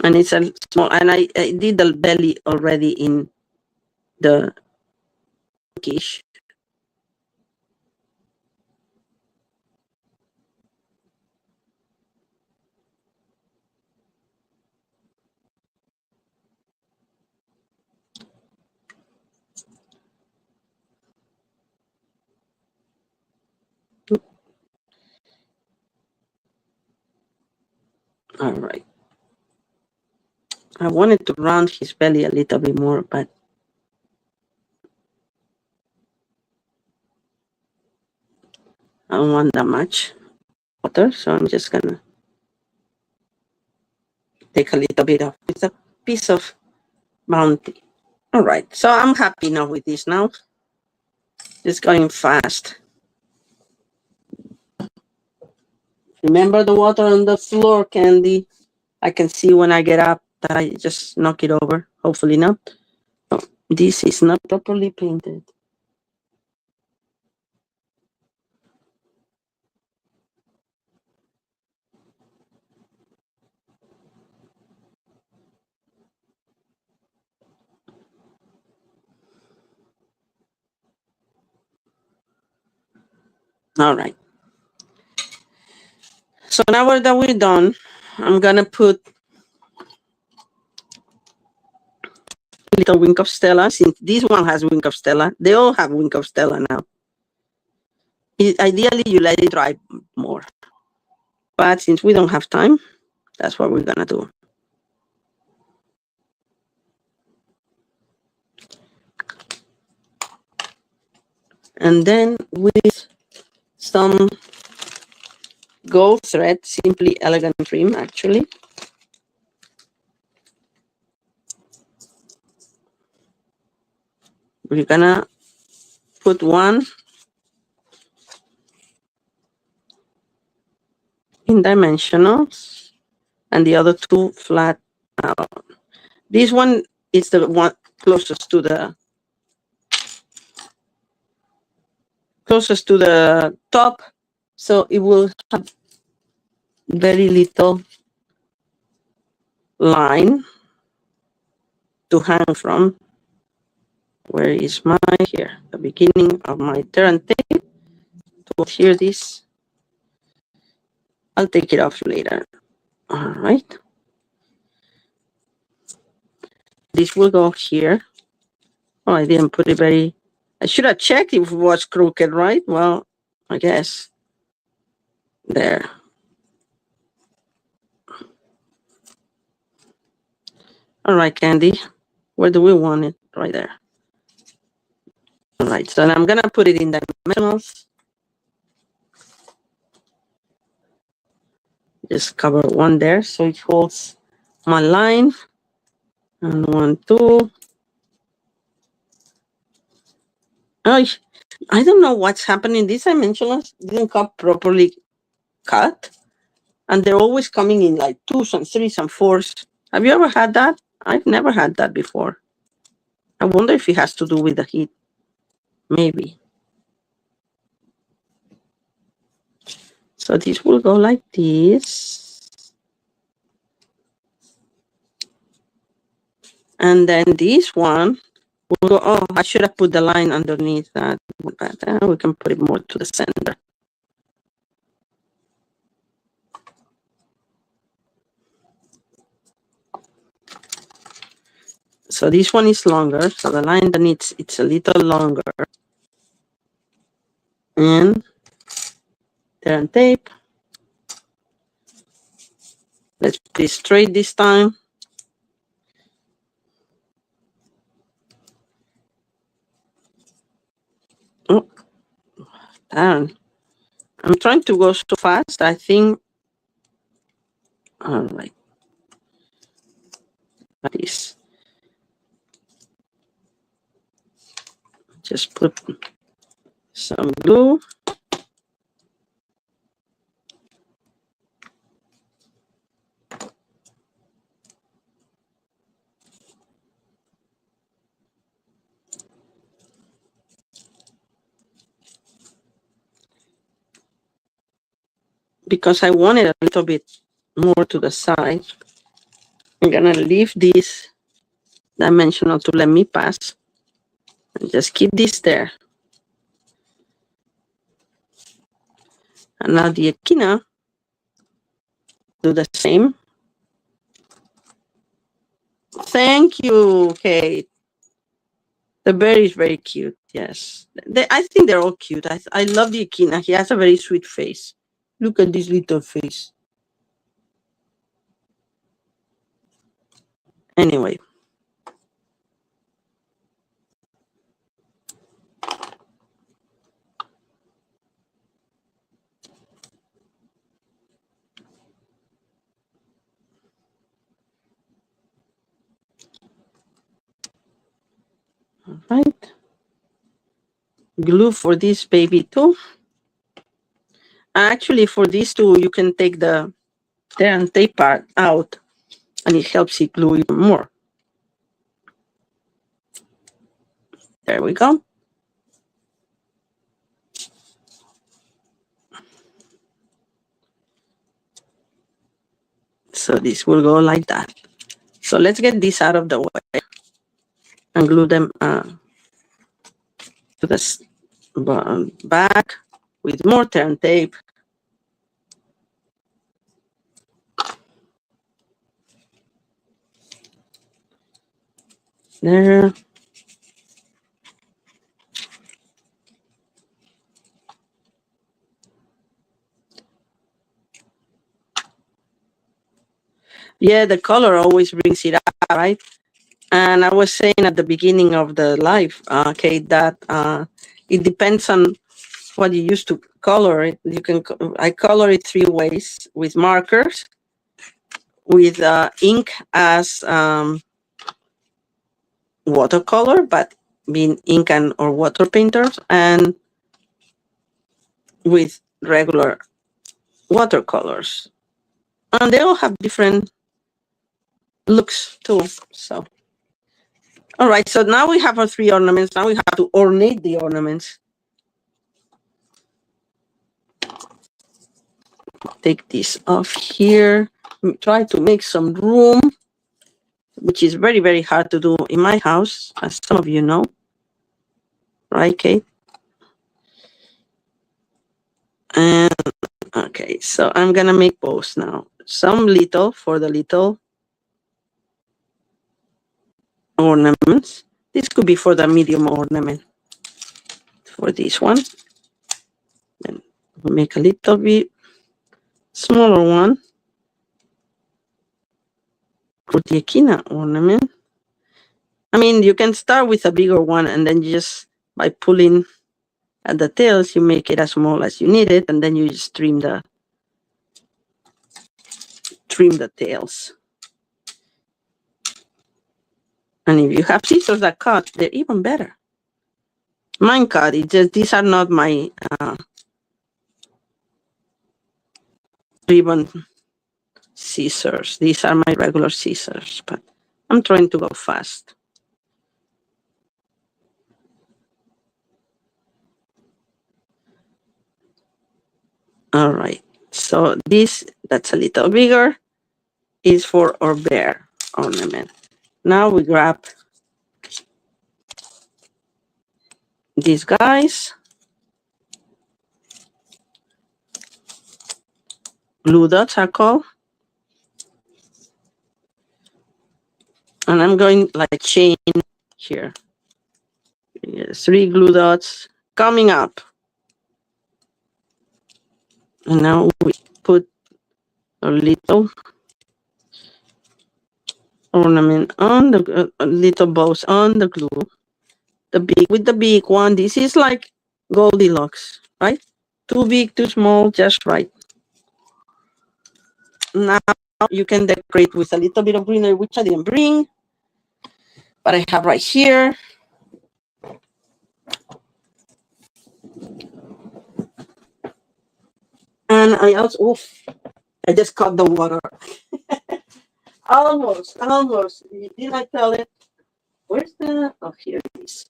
And it's a small, and I did the belly already in the pinkish. All right. I wanted to round his belly a little bit more, but I don't want that much water, so I'm just gonna take a little bit of, it's a piece of Bounty. All right, so I'm happy now with this now. It's going fast. Remember the water on the floor, Candy? I can see when I get up that I just knock it over. Hopefully not. Oh, this is not properly painted. All right. So now that we're done, I'm gonna put a little wink of Stella. Since this one has wink of Stella, they all have wink of Stella now. Ideally, you let it dry more. But since we don't have time, that's what we're gonna do. And then with some gold thread, Simply Elegant Trim, actually. We're gonna put one in dimensionals and the other two flat out. This one is the one closest to the top, so it will have very little line to hang from. Where is my here? The beginning of my turntable. To hear this, I'll take it off later. All right. This will go here. Oh, I didn't put it very... I should have checked if it was crooked, right? Well, I guess. There. All right, Candy. Where do we want it? Right there. All right, so I'm going to put it in dimensionals. Just cover one there so it holds my line. And 1, 2. Oh, I don't know what's happening. These dimensionals didn't come properly cut. And they're always coming in like 2s and 3s and 4s. Have you ever had that? I've never had that before. I wonder if it has to do with the heat. Maybe. So this will go like this. And then this one will go... Oh, I should have put the line underneath that. But we can put it more to the center. So this one is longer. So the line underneath, it's a little longer. And turn tape. Let's put it straight this time. Oh, darn. I'm trying to go so fast. I think... All right. Like this. Just put some glue. Because I want it a little bit more to the side, I'm gonna leave this dimensional to let me pass. And just keep this there. And now the echina, do the same. Thank you, Kate. The berry is very cute, yes. I think they're all cute. I love the echina. He has a very sweet face. Look at this little face. Anyway. All right. Glue for this baby too. Actually, for these two, you can take the tape part out, and it helps it glue even more. There we go. So this will go like that. So let's get this out of the way and glue them to the back with more turn tape. There. Yeah, the color always brings it out, right? And I was saying at the beginning of the live, Kate, that it depends on what you use to color it. I color it 3 ways: with markers, with ink as watercolor, but being ink and or water painters, and with regular watercolors. And they all have different looks too. So, all right. So now we have our 3 ornaments. Now we have to ornate the ornaments. Take this off here. Try to make some room, which is very, very hard to do in my house, as some of you know. Right, Kate? And okay, so I'm gonna make bows now. Some little for the little ornaments, This could be for the medium ornament. For this one, then we'll make a little bit smaller one for the echina ornament. I mean, you can start with a bigger one and then you just, by pulling at the tails, you make it as small as you need it, and then you just trim the tails. And if you have scissors that cut, they're even better. Mine cut. It just, these are not my ribbon scissors. These are my regular scissors, but I'm trying to go fast. All right. So this, that's a little bigger, is for our bear ornament. Now we grab these guys, glue dots are called, and I'm going like chain here. 3 glue dots coming up, and now we put a little ornament on the little bows on the glue. With the big one, this is like Goldilocks, right? Too big, too small, just right. Now you can decorate with a little bit of greenery, which I didn't bring, but I have right here. And I also, I just cut the water. Almost. Didn't I tell it? Where's the, oh, here it is.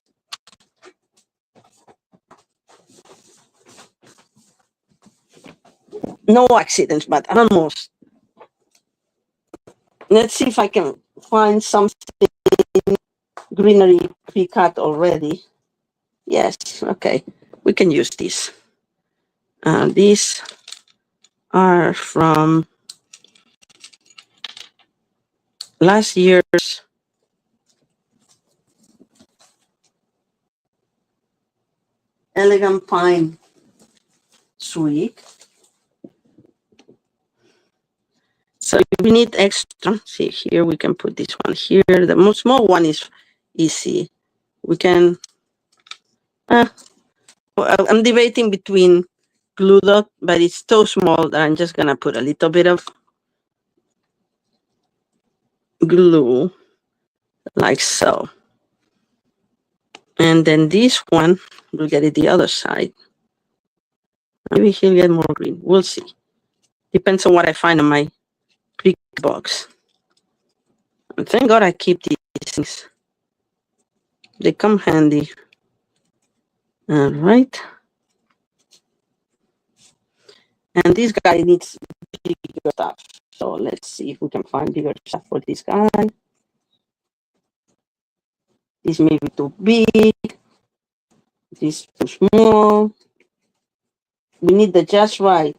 No accidents, but almost. Let's see if I can find something greenery pre-cut already. Yes, okay. We can use this. These are from last year's Elegant Pine Suite. So if we need extra, see here, we can put this one here. The most small one is easy. We can, I'm debating between glue dot, but it's so small that I'm just gonna put a little bit of glue, like so. And then this one, we'll get it the other side. Maybe he'll get more green. We'll see. Depends on what I find in my big box. And thank God I keep these things. They come handy. All right. And this guy needs bigger stuff. So let's see if we can find bigger stuff for this guy. This may be too big. This too small. We need the just right.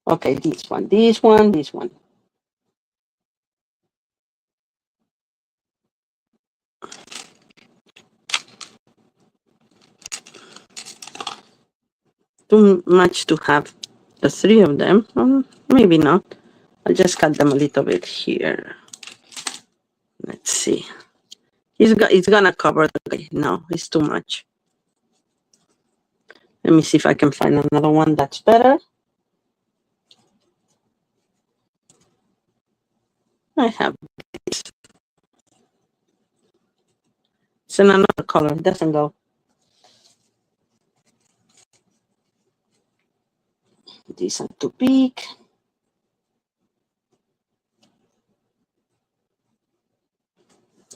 Okay, this one. Too much to have the 3 of them. Maybe not. I'll just cut them a little bit here. Let's see. It's gonna cover the guy. No, it's too much. Let me see if I can find another one that's better. I have this. It's in another color. It doesn't go. These are too big.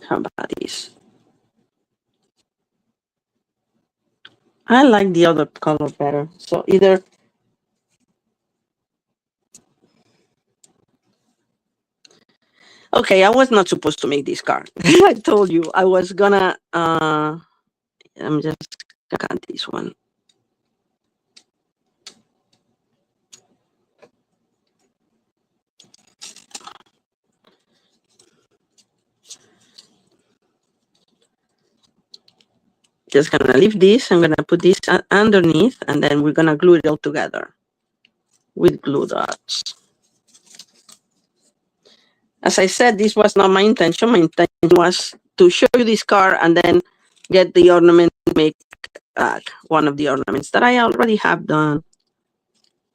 How about these? I like the other color better. So either. Okay, I was not supposed to make this card. I told you I was gonna. I'm just gonna cut this one. Just gonna leave this. I'm gonna put this underneath, and then we're gonna glue it all together with glue dots. As I said, this was not my intention. My intention was to show you this card and then get the ornament, make one of the ornaments that I already have done.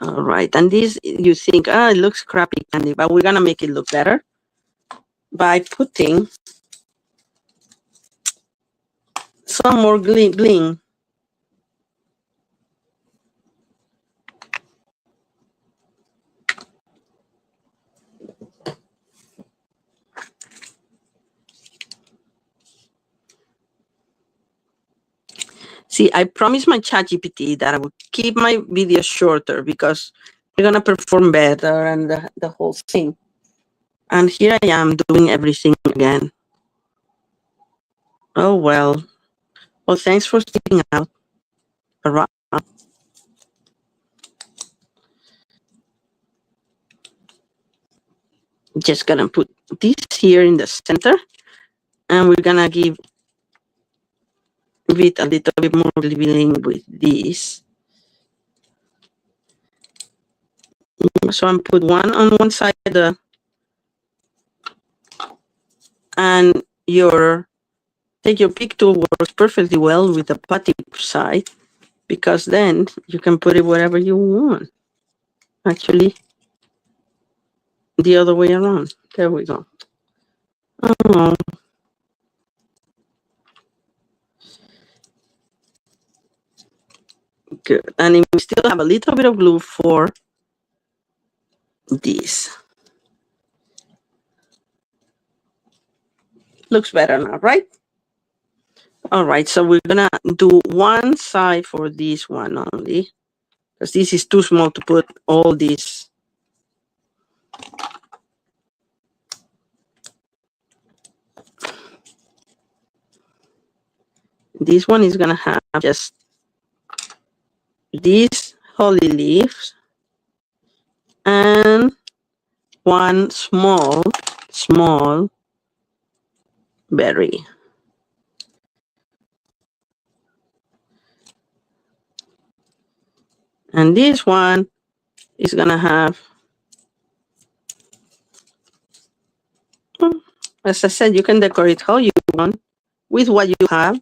All right, and this, you think, it looks crappy, Candy, but we're gonna make it look better by putting some more bling. See, I promised my ChatGPT that I would keep my videos shorter because they're gonna perform better and the whole thing. And here I am doing everything again. Oh well. Well, thanks for sticking out around. Just gonna put this here in the center, and we're gonna give it a little bit more bling with this. So I'm put one on one side and take your pick tool works perfectly well with the putty side, because then you can put it wherever you want. Actually, the other way around. There we go. Oh. Good. And we still have a little bit of glue for this. Looks better now, right? All right, so we're gonna do one side for this one only, because this is too small to put all this. This one is gonna have just these holly leaves and one small berry. And this one is gonna have, as I said, you can decorate how you want with what you have.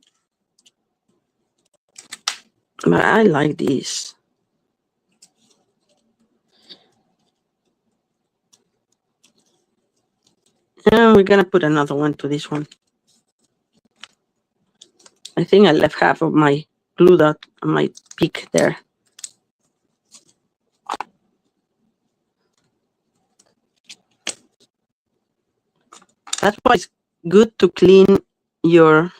But I like this. And we're gonna put another one to this one. I think I left half of my glue dot on my peak there. That's why it's good to clean your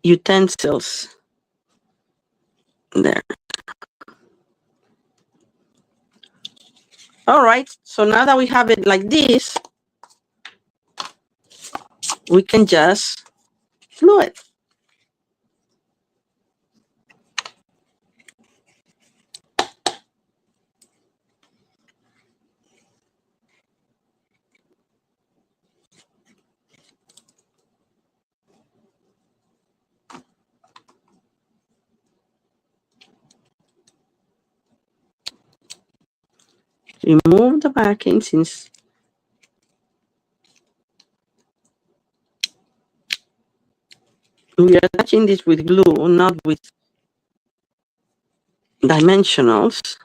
utensils there. All right, so now that we have it like this, we can just glue it. Remove the backing since we are touching this with glue, not with dimensionals.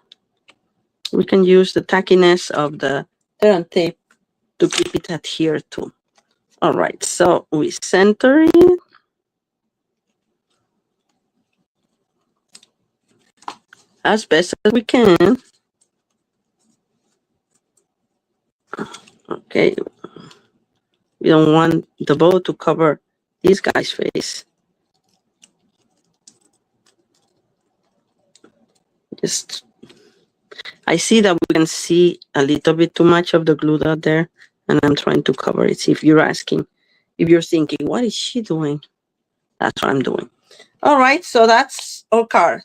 We can use the tackiness of the turn tape to keep it adhered to. All right, so we center it. As best as we can. Okay. We don't want the bow to cover this guy's face. Just, I see that we can see a little bit too much of the glue dot there, and I'm trying to cover it. See, if you're asking, if you're thinking, what is she doing? That's what I'm doing. All right, so that's our card.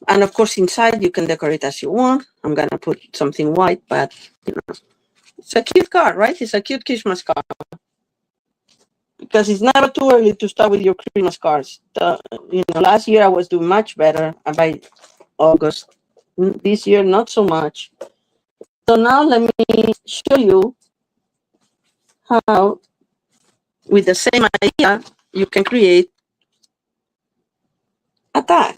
And of course, inside you can decorate as you want. I'm gonna put something white, but you know, It's a cute card, right? It's a cute Christmas card. Because it's never too early to start with your Christmas cards. Last year I was doing much better by August. This year, not so much. So now let me show you how, with the same idea, you can create a tag.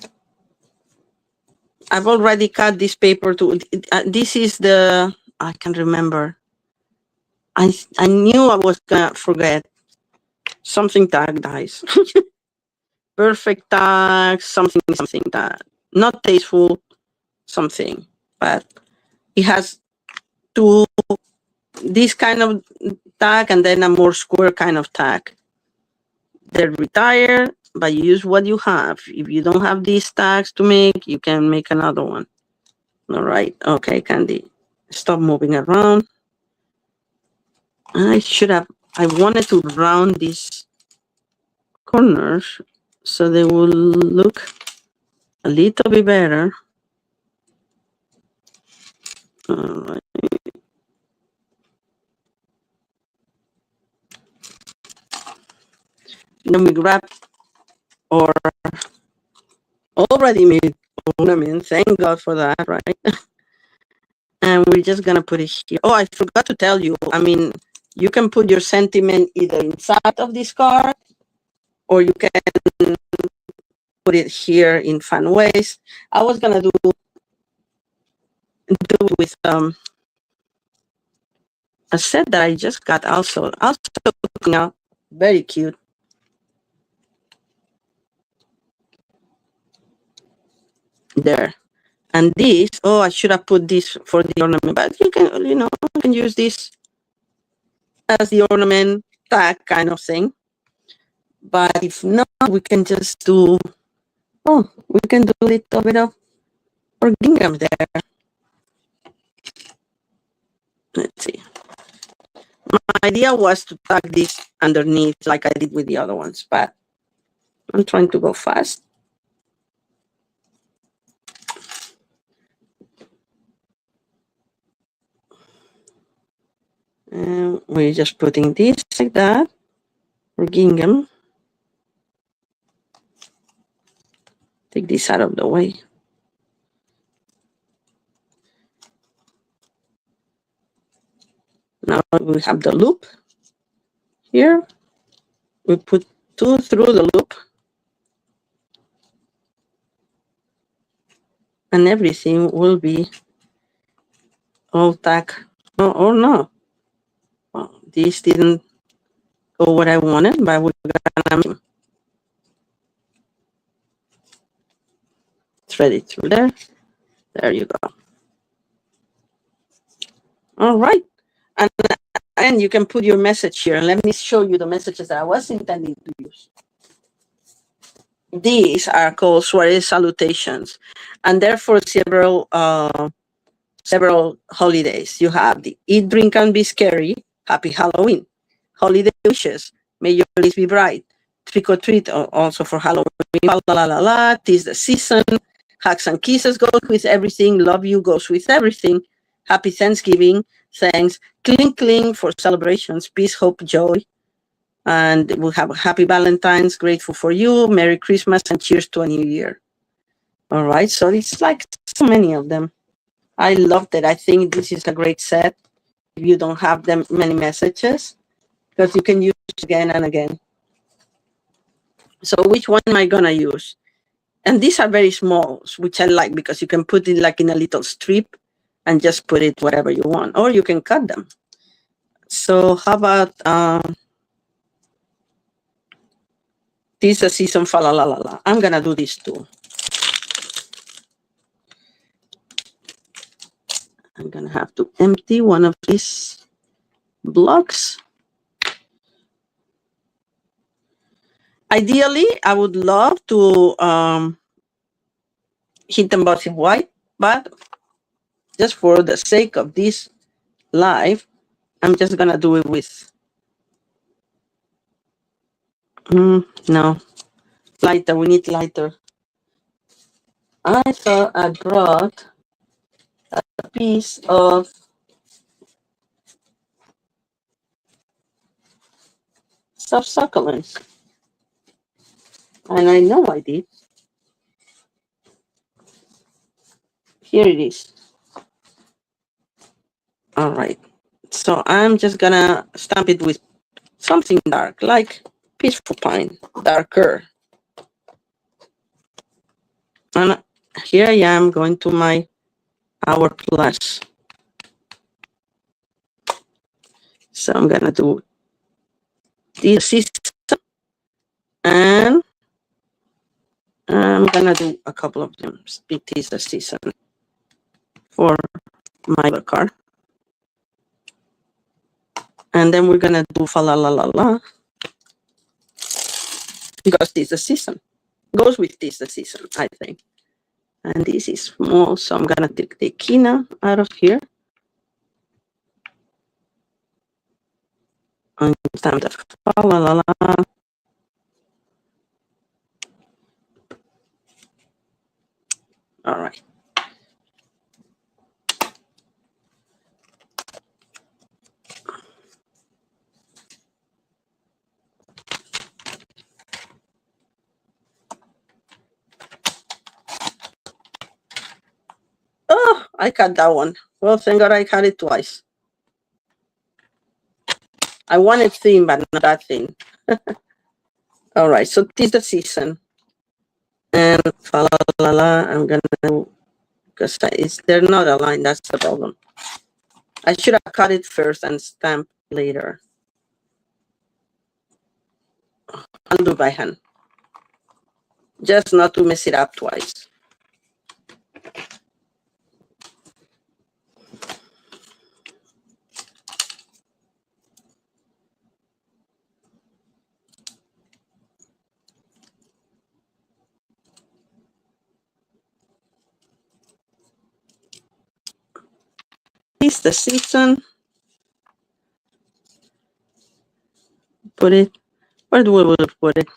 I've already cut this paper to, this is the, I can't remember. I knew I was gonna forget something tag, guys. Perfect tag, something tag. Not tasteful, something. But it has two, this kind of tag and then a more square kind of tag. They're retired, but you use what you have. If you don't have these tags to make, you can make another one. All right. Okay, Candy. Stop moving around. I wanted to round these corners so they will look a little bit better. All right. Then we grab our already made ornament. Thank God for that, right? And we're just gonna put it here. Oh, I forgot to tell you. I mean, you can put your sentiment either inside of this card, or you can put it here in fun ways. I was gonna do with a set that I just got also looking out very cute. There. And this, oh, I should have put this for the ornament, but you can use this as the ornament tag kind of thing. But if not, we can just do, we can do a little bit of gingham there. Let's see. My idea was to tag this underneath like I did with the other ones, but I'm trying to go fast. And we're just putting this like that for gingham. Take this out of the way. Now we have the loop here. We put two through the loop. And everything will be all tack. Oh no. Well, this didn't go what I wanted, but we're gonna thread it through there. There you go. All right. And you can put your message here. Let me show you the messages that I was intending to use. These are called soirée salutations, and they're for several holidays. You have the Eat, Drink, and Be Scary, Happy Halloween, Holiday Wishes, May Your Days Be Bright, Trick or Treat, also for Halloween, la la la la, Tis the Season, Hugs and Kisses goes with everything, Love You goes with everything, Happy Thanksgiving, Thanks, Cling Cling for celebrations, Peace, Hope, Joy, and we'll have Happy Valentine's, Grateful for You, Merry Christmas, and Cheers to a New Year. All right, so it's like so many of them. I loved it. I think this is a great set if you don't have them many messages, because you can use it again and again. So which one am I gonna use? And these are very small, which I like because you can put it like in a little strip and just put it whatever you want, or you can cut them. So how about this a season fa la la la la. I'm gonna do this too. I'm gonna have to empty one of these blocks. Ideally, I would love to hit embossing white, but just for the sake of this live, I'm just gonna do it with no lighter. We need lighter. I thought I brought a piece of of succulents. And I know I did. Here it is. All right. So I'm just gonna stamp it with something dark, like peaceful pine, darker. And here I am going to my hourglass. So I'm gonna do this season, and I'm gonna do a couple of them. It is the season for my other card. And then we're gonna do fa la la la la, because this is the season. Goes with this the season, I think. And this is small, so I'm gonna take the quina out of here. And stamp the fa la la la. All right. Oh, I cut that one. Well, thank God I cut it twice. I wanted thin, but not that thin. All right, so this is the season. And fa la la la, I'm gonna do, because they're not aligned, that's the problem. I should have cut it first and stamped later. I'll do by hand. Just not to mess it up twice. This is the season. Put it, where do we put it?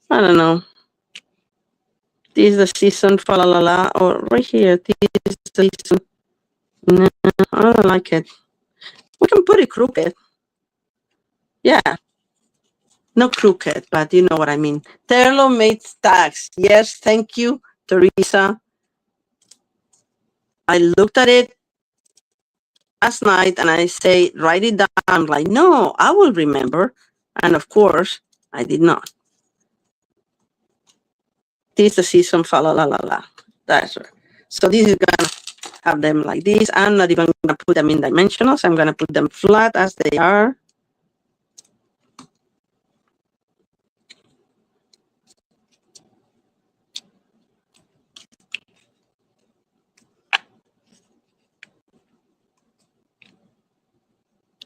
I don't know. This is the season, fa la la la, or right here. This is the season. No, I don't like it. We can put it crooked. Yeah. Not crooked, but you know what I mean. Tailor-made tags. Yes, thank you, Teresa. I looked at it last night and I say, write it down. I'm like, no, I will remember. And of course, I did not. This is the season, fa la la la la. That's right. So this is gonna have them like this. I'm not even gonna put them in dimensionals. I'm gonna put them flat as they are.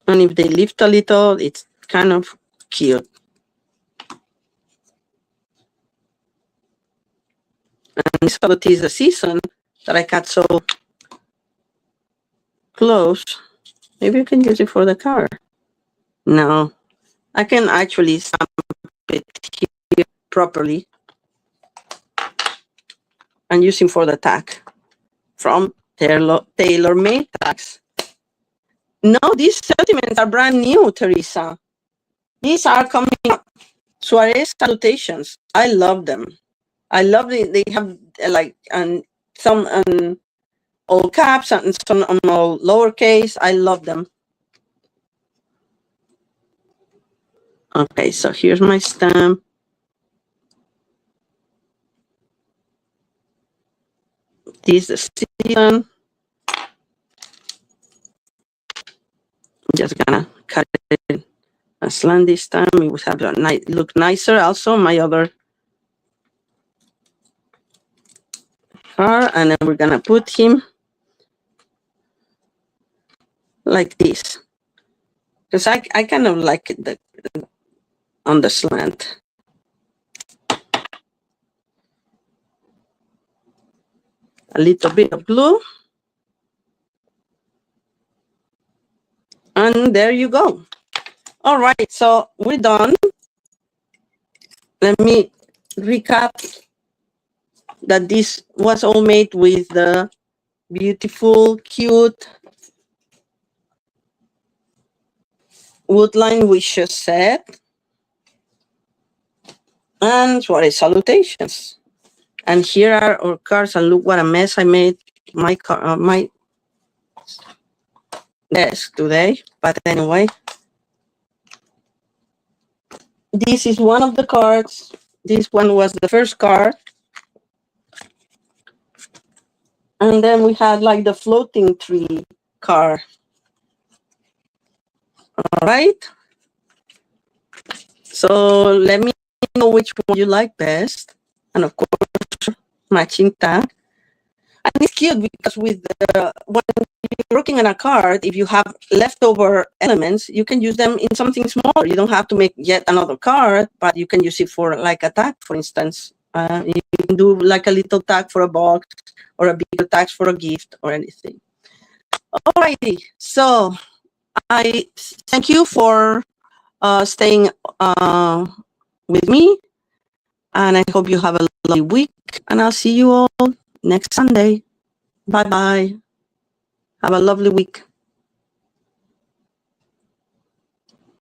And if they lift a little, it's kind of cute. And so it is the season that I cut so close. Maybe you can use it for the car. No, I can actually stamp it here properly and use it for the tag from tailor-made tags. No, these sentiments are brand new, Teresa. These are coming up. Suarez salutations. I love them. I love it. They have like some all caps and some all lowercase. I love them. Okay, so here's my stamp. This is the season. I'm just gonna cut it a slant this time. It would have a look nicer. Also, my other car, and then we're gonna put him like this, because I kind of like it on the slant. A little bit of glue, and there you go. All right, so we're done. Let me recap that this was all made with the beautiful, cute Woodland Wishes set. And what is salutations. And here are our cards, and look what a mess I made my desk today. But anyway, this is one of the cards. This one was the first card. And then we had like the floating tree card. All right. So let me know which one you like best. And of course, matching tag. And it's cute because with when you're working on a card, if you have leftover elements, you can use them in something smaller. You don't have to make yet another card, but you can use it for like a tag, for instance. You can do like a little tag for a box or a bigger tag for a gift or anything. Alrighty, so I thank you for staying with me, and I hope you have a lovely week, and I'll see you all next Sunday. Bye-bye. Have a lovely week.